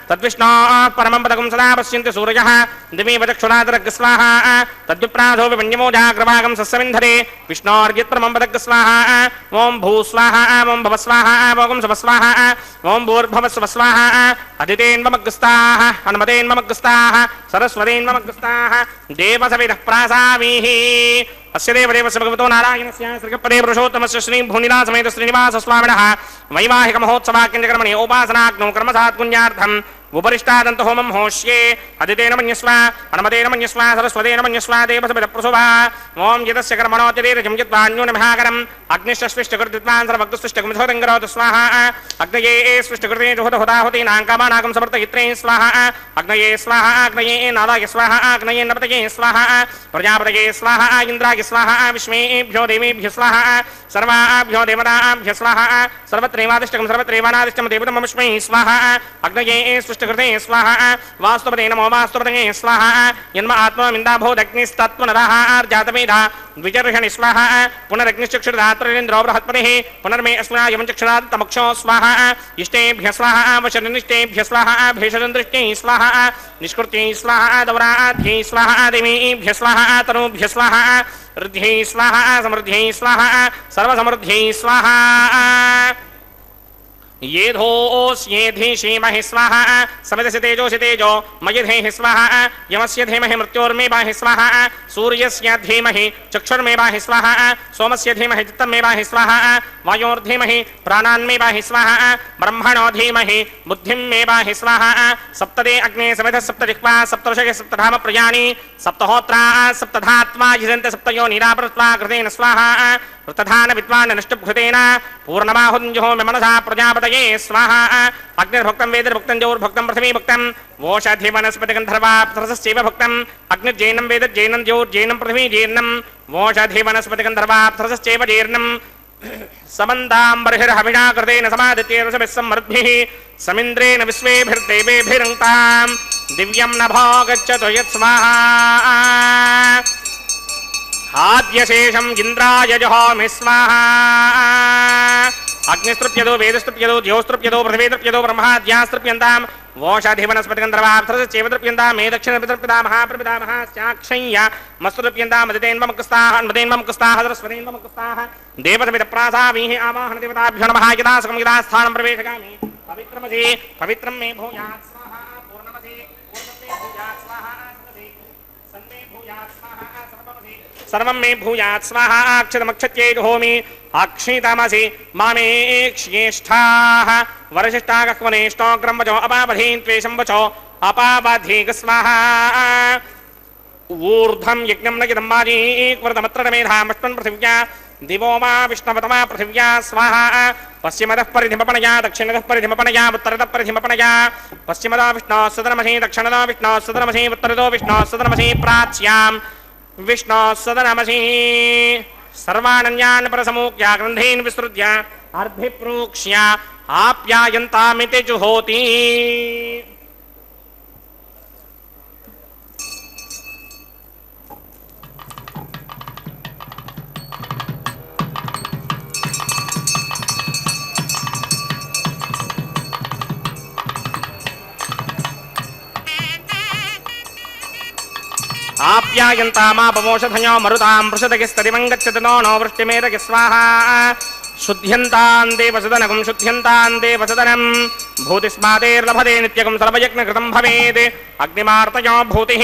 तद्विष्णोः परमं पदकं सदा पश्यन्ति सूरयः दिवि वचक्षुरादरग् स्वाहा तद्विप्राधो विमन्यमो जाग्रभागं सस्यमिन्धरे विष्णोर्गित्परमं पदग् स्वाहा ॐ भूस्वाहा ॐ भवस्वाहा ॐ स्वस्वाहा ॐ भूर्भवस्वस्वाहा अदितेन्ममग्स्ताः अनुमतेन्ममग्स्ताः सरस्वतेन्ममग्स्ताः देवसवितः प्रासामीः अस्य देवदेवस्य भगवतो नारायणस्य श्रीपदे पुरुषोत्तमस्य श्री भूनिलासमेत श्रीनिवासस्वामिनः वैवाहिकमहोत्सवाख्यञ्चकर्मणि उपासनाग्नो कर्मसात्पुण्यार्थम् उपरिष्टादन्तहोमं होष्ये अदितेन मन्यस्वा अनुमतेन मन्यस्वा सरस्वतेन मन्यस्वा देवसवितप्रसवा ॐ यतस्य कर्मणोऽतिरेकं यद्वान्यूनमहाकरम् अग्निश्चस्विष्टकृत्वान् सर्वभक्तुष्टकं करोतु स्वाहा अग्नये स्विष्टकृते जुहुतहुताहुतीनां कामानाकं समर्थयित्रे स्वाहा अग्नये स्वाहा अग्नये नादाय स्वाहा अग्नये नपतये स्वाहा प्रजापतये स्वाहा इन्द्राय स्वाहा विश्वेभ्यो देवेभ्यो स्वाहा सर्वाभ्यो देवताभ्यो स्वाहा सर्वत्रैवादिष्टकं सर्वत्रैवानादिष्टं देवतमस्मै स्वाहा अग्नये कृते स्वाहा वास्तुपते नमो वास्तुपते स्वाहा जन्म आत्मविन्दाभूदग्निस्तत्त्वनरः आर्जातमेधा द्विजर्षणि स्वाहा पुनरग्निश्चक्षुरात्रेन्द्रो बृहत्पतिः पुनर्मे अस्मायं चक्षुरात् तमक्षो स्वाहा इष्टेभ्यः स्वाहा वशनिष्टेभ्यः स्वाहा भेषदृष्ट्यै स्वाहा निष्कृत्यै स्वाहा दौराध्यै स्वाहा देवीभ्यः स्वाहा तनूभ्यः स्वाहा ऋद्ध्यै स्वाहा समृद्ध्यै स्वाहा सर्वसमृद्ध्यै स्वाहा येधोऽस्येधि श्रीमहि स्वाहा समिधसि तेजोषि तेजो मयिधेहि स्वाहा यमस्य धीमहि मृत्योर्मे बाहि स्वाहा सूर्यस्य धीमहि चक्षुर्मे बाहि स्वाहा सोमस्य धीमहि चित्तमे बाहि स्वाहा वायोर्धीमहि प्राणान्मे बाहि स्वाहा ब्रह्मणो धीमहि बुद्धिं मे बाहि स्वाहा सप्तदे अग्ने समिधः सप्तजिह्वा सप्तऋषयः सप्तधाम प्रयाणि सप्तहोत्रा सप्तधात्मा यजन्ते सप्तयो निरापृत्वा कृतेन स्वाहा वृतधान विद्वान् निष्टुभृतेन पूर्णमाहुञ्जुहोमि मनसा प्रजापतये स्वाहा अग्निर्भुक्तं वेदिर्भुक्तं ज्योर्भुक्तं पृथिवीभुक्तं वोषधि वनस्पतिगन्धर्वाप्सरसश्चैव भुक्तम् अग्निर्जैनं वेदिर्जैनं ज्योर्जैनं पृथिवीजीर्णं वोषधि वनस्पतिगन्धर्वाप्सरसश्चैव जीर्णं समन्तां बर्हिर्हविषा कृतेन समादित्यैर्वशभिः सम्मरुद्भिः समिन्द्रेण विश्वेभिर्देवेभिरङ्क्तां दिव्यं नभो गच्छतु यत्स्वाहा आद्यशेषम् इन्द्राय जहोमि स्वाहा अग्निस्तृप्यतो वेदस्तृप्यतो ज्योस्तृप्यतो पृथिवीतृप्यतो ब्रह्माद्यास्तृप्यन्तां वोषाधिवनस्पतिगन्धर्वाप्सरसश्चैव तृप्यन्तां मे दक्षिणपितृप्यता महाप्रपिता महास्याक्षय्य मस्तुतृप्यन्तां मदितेन्वमुक्ताः अन्वदेन्वमुक्ताः सरस्वतीन्वमुक्ताः देवसमितप्रासावीः आवाहन देवताभ्यो नमः यदा सुखं यदा स्थानं प्रवेशयामि पवित्रमसि पवित्रं मे भूयात् स्वाहा पूर्णमसि पूर्णं मे भूयात् स्वाहा सन्मे भूयात् स्वाहा सर्वं मे भूयात् स्वाहा अक्षतमक्षत्यै जुहोमि अक्षितमसि मामेक्ष्येष्ठाः वरशिष्टागह्वनेष्टोऽग्रं वचो अपावधीन् त्वेषं वचो अपावधीक स्वाहा ऊर्ध्वं यज्ञं न यदम्बाजीक्वृतमत्र मेधामष्टन् पृथिव्या दिवो मा विष्णवतमा पृथिव्या स्वाहा पश्चिमतः परिधिमपणया दक्षिणतः परिधिमपणया उत्तरतः परिधिमपणया पश्चिमतो विष्णोः सदनमसि दक्षिणतो विष्णोः सदनमसि उत्तरतो विष्णोः सदनमसि प्राच्यां विष्णो सदनमसि सर्वानन्यान् परसमूक्ष्य ग्रन्थीन् विसृज्य अर्धिप्रोक्ष्य आप्यायन्तामिति जुहोति आप्यायन्तामापमोषधयो मरुतां पृषदगिस्तदिवङ्गच्छतनो नो वृष्टिमेरगि स्वाहा शुद्ध्यन्तां देवसदनगं शुद्ध्यन्तां देवसदनं भूतिस्मादेर्लभते नित्यगं सर्वयज्ञकृतं भवेत् अग्निमार्तयो भूतिः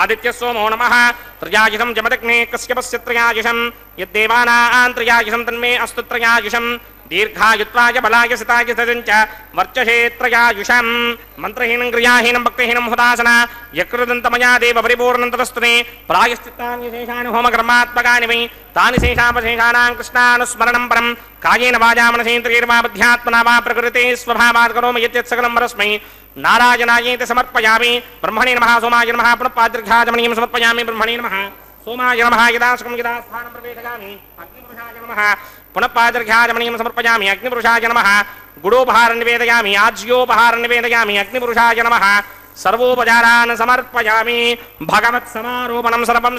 आदित्यः सोमो नमः त्रयायुषं जमदग्ने कश्यपस्य त्रयायुषं यद्देवानां त्रयायुषं तन्मे अस्तु त्रयायुषं दीर्घायुत्वाय बलाय सिताय सजञ्च वर्चसे त्रयायुषं मन्त्रहीनं क्रियाहीनं भक्तिहीनं हुदासना यकृदन्तमया देव परिपूर्णन्तरस्तुते प्रायश्चित्तानि शेषानि होमकर्मात्मकानि वै तानि शेषावशेषाणां कृष्णानुस्मरणं परं कायेन वाचा मनसेन्द्रियैर्वा बुद्ध्यात्मना वा प्रकृते स्वभावात् करोमि यत् सकलं परस्मै नारायणायेति समर्पयामि ब्रह्मणे नमः सोमाय नमः पुनः पाद्रघ्याचमनीयं समर्पयामि ब्रह्मणे नमः सोमाय नमः यदा सुखं यदा स्थानं प्रवेशयामि अग्निपुरुषाय नमः पुनः पादर्घ्याचमनीयं समर्पयामि अग्निपुरुषाय नमः गुडोपहारं निवेदयामि आज्योपहारं निवेदयामि अग्निपुरुषाय नमः सर्वोपचारान् समर्पयामि भगवत्समारोपणं सर्वं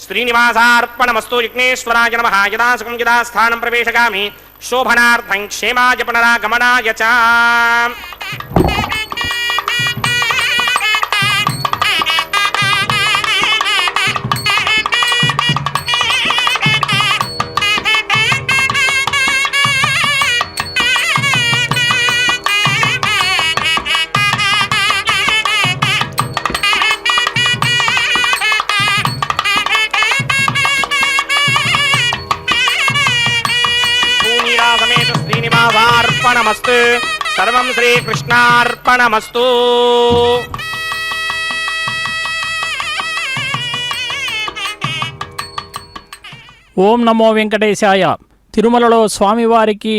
श्रीनिवासार्पणमस्तु विघ्नेश्वराय नमः यदा सुखं यदा स्थानं प्रवेशयामि शोभनार्थं क्षेमाय पुनरागमनाय च श्रीनिवासार्पणमस्तु सर्वं श्रीकृष्णार्पणमस्तु ఓం నమో వెంకటేశాయ. తిరుమలలో స్వామివారికి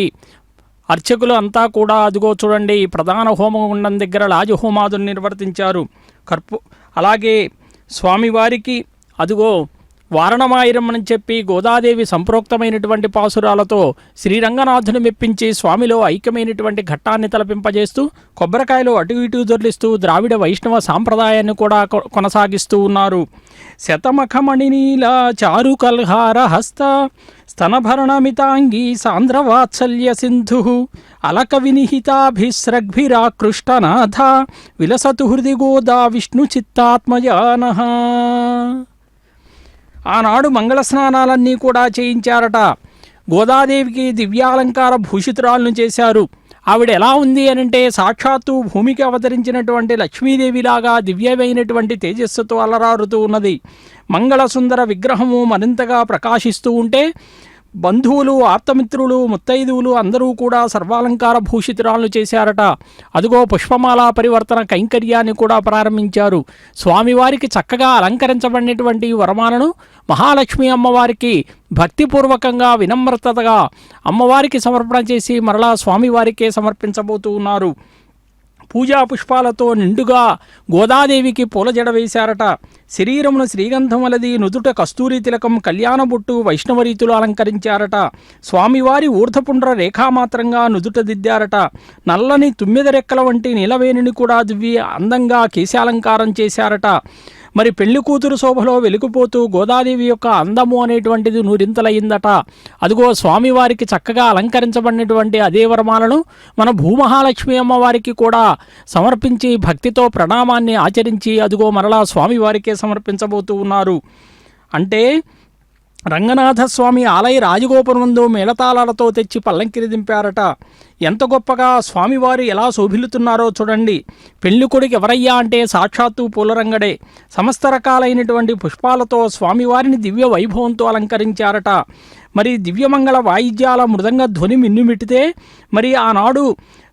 అర్చకులు అంతా కూడా అదిగో చూడండి ప్రధాన హోమగుండం దగ్గర రాజహోమాదులు నిర్వర్తించారు. అలాగే స్వామివారికి అదిగో వారణమాయిరం అని చెప్పి గోదాదేవి సంప్రోక్తమైనటువంటి పాసురాలతో శ్రీరంగనాథుని మెప్పించి స్వామిలో ఐక్యమైనటువంటి ఘట్టాన్ని తలపింపజేస్తూ కొబ్బరికాయలు అటు ఇటు దొర్లిస్తూ ద్రావిడ వైష్ణవ సాంప్రదాయాన్ని కూడా కొనసాగిస్తూ ఉన్నారు. శతమఖమణినీల చారు కల్హార హస్త స్తనభరణమితాంగీ సాంద్రవాత్సల్య సింధు అలక వినిహితాభిస్రగ్భిరాకృష్టనాథ విలసతు హృది గోదా విష్ణు చిత్తాత్మజానః. ఆనాడు మంగళ స్నానాలన్నీ కూడా చేయించారట. గోదాదేవికి దివ్యాలంకార భూషితురాలను చేశారు. ఆవిడ ఎలా ఉంది అనంటే సాక్షాత్తు భూమికి అవతరించినటువంటి లక్ష్మీదేవిలాగా దివ్యమైనటువంటి తేజస్సుతో అలరారుతూ ఉన్నది. మంగళసుందర విగ్రహము మరింతగా ప్రకాశిస్తూ ఉంటే బంధువులు, ఆప్తమిత్రులు, ముత్తైదువులు అందరూ కూడా సర్వాలంకార భూషితురాలను చేశారట. అదిగో పుష్పమాల పరివర్తన కైంకర్యాన్ని కూడా ప్రారంభించారు. స్వామివారికి చక్కగా అలంకరించబడినటువంటి వరమాలను మహాలక్ష్మి అమ్మవారికి భక్తిపూర్వకంగా వినమ్రతగా అమ్మవారికి సమర్పణ చేసి మరలా స్వామివారికే సమర్పించబోతూ ఉన్నారు. పూజా పుష్పాలతో నిండుగా గోదాదేవికి పూల జడ వేశారట. శరీరమును శ్రీగంధమలది, నుదుట కస్తూరి తిలకం, కళ్యాణబొట్టు, వైష్ణవరీతులు అలంకరించారట. స్వామివారి ఊర్ధపుండ్ర రేఖామాత్రంగా నుదుట దిద్దారట. నల్లని తుమ్మెద రెక్కల వంటి నీలవేణిని కూడా దువ్వి అందంగా కేశాలంకారం చేశారట. మరి పెళ్లి కూతురు శోభలో వెలిగిపోతూ గోదాదేవి యొక్క అందము అనేటువంటిది నూరింతలయ్యిందట. అదిగో స్వామివారికి చక్కగా అలంకరించబడినటువంటి అదే వరమాలను మన భూమహాలక్ష్మి అమ్మవారికి కూడా సమర్పించి భక్తితో ప్రణామాన్ని ఆచరించి అదిగో మరలా స్వామివారికే సమర్పించబోతూ ఉన్నారు. అంటే రంగనాథస్వామి ఆలయ రాజగోపురమందు మేళతాళాలతో తెచ్చి పల్లంకిని దింపారట. ఎంత గొప్పగా స్వామివారు ఎలా శోభిల్లుతున్నారో చూడండి. పెళ్లి కొడుకు ఎవరయ్యా అంటే సాక్షాత్తు పూలరంగడే. సమస్త రకాలైనటువంటి పుష్పాలతో స్వామివారిని దివ్య వైభవంతో అలంకరించారట. మరి దివ్యమంగళ వాయిద్యాల మృదంగ ధ్వని మిన్నుమిట్టితే మరి ఆనాడు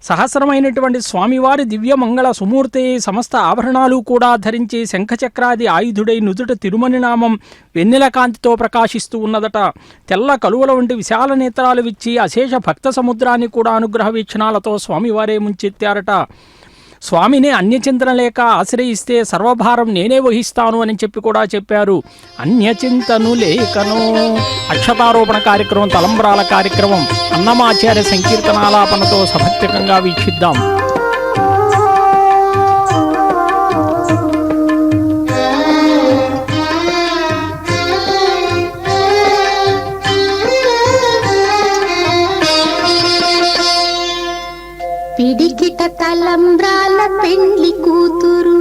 సహస్రమైనటువంటి స్వామివారి దివ్యమంగళ సుమూర్తి సమస్త ఆభరణాలు కూడా ధరించి శంఖచక్రాది ఆయుధుడై నుదుట తిరుమని నామం వెన్నెల కాంతితో ప్రకాశిస్తూ ఉన్నదట. తెల్ల కలువల వంటి విశాల నేత్రాలు విచ్చి అశేష భక్త సముద్రాన్ని కూడా అనుగ్రహ వీక్షణాలతో స్వామివారే ముంచెత్తారట. స్వామిని అన్యచింతన లేక ఆశ్రయిస్తే సర్వభారం నేనే వహిస్తాను అని చెప్పి కూడా చెప్పారు. అన్యచింతను లేకను అక్షతారోపణ కార్యక్రమం, తలంబ్రాల కార్యక్రమం అన్నమాచార్య సంకీర్తనాలాపనతో సభక్తికంగా వీక్షిద్దాం. పిడికిట తలంబ్రాల పెండ్లి కూతురు,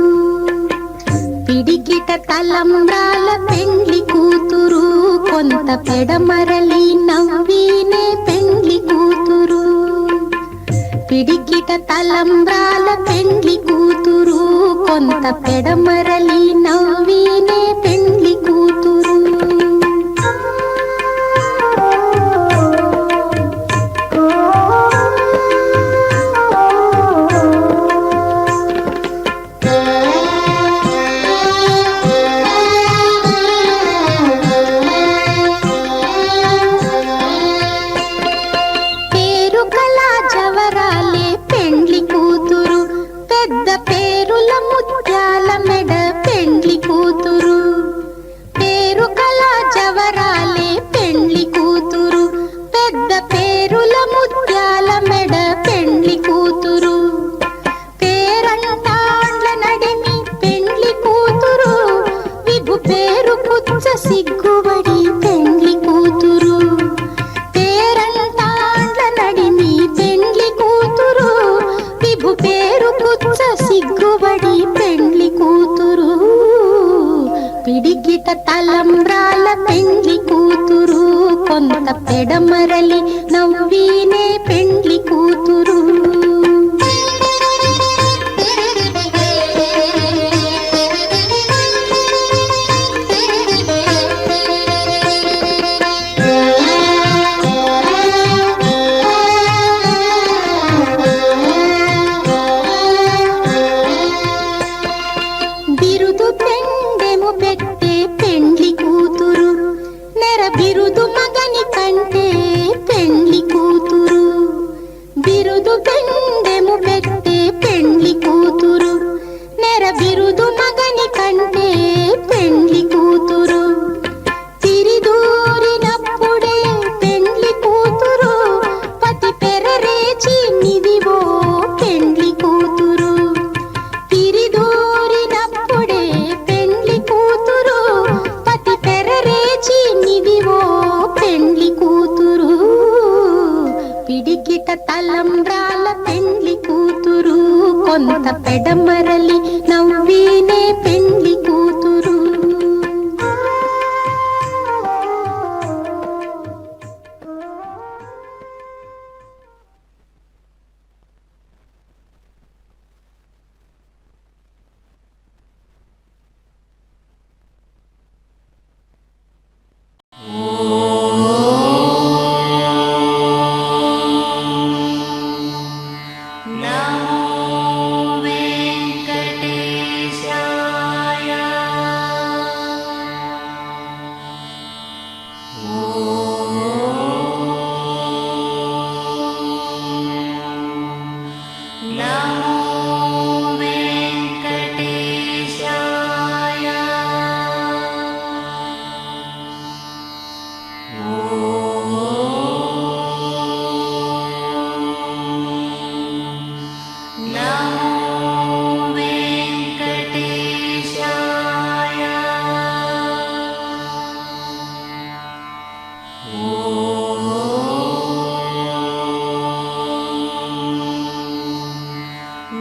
పిడికిట తలంబ్రాల పెండ్లి కూతురు, కొంత పెడమరలి నవ్వినే పెండ్లి కూతురు. పిడికిట తలంబ్రాల పెండ్లి కూతురు, కొంత పెడమరలి నవ్వినే పెండ్లి కూతురు. సిగ్గుబడి పెండ్లి కూతురు, పేరంటాండ్ల నడిమి పెండ్లి కూతురు, విభు పేరు పుచ్చ సిగ్గుబడి పెండ్లి కూతురు. పిడికిట తలంబ్రాల పెండ్లి కూతురు, కొంత పెడమరలి నవ్వినే పెండ్లి కూతురు. బిరుదు మగని కంటే పెండ్లి కూతురు, బిరుదు పెండెము పెట్టే పెండ్లి కూతురు, నెర బిరుదు మగని కంటే పెండ్లి కూతురు. తిరిదూరినప్పుడే పెండ్లి కూతురు, పతి పెరరేచి నిదివో పెండ్లి కూతురు. తిరిదూరినప్పుడే పెండ్లి కూతురు, పతి పెరరేచి నిదివో పెండ్లి కూతురు. పిడికిట తలంబ్రాల పెండ్లి కూతురు, కొంత పెడమరలి నవ్వినే పెండ్లి కూతురు.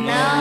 Namo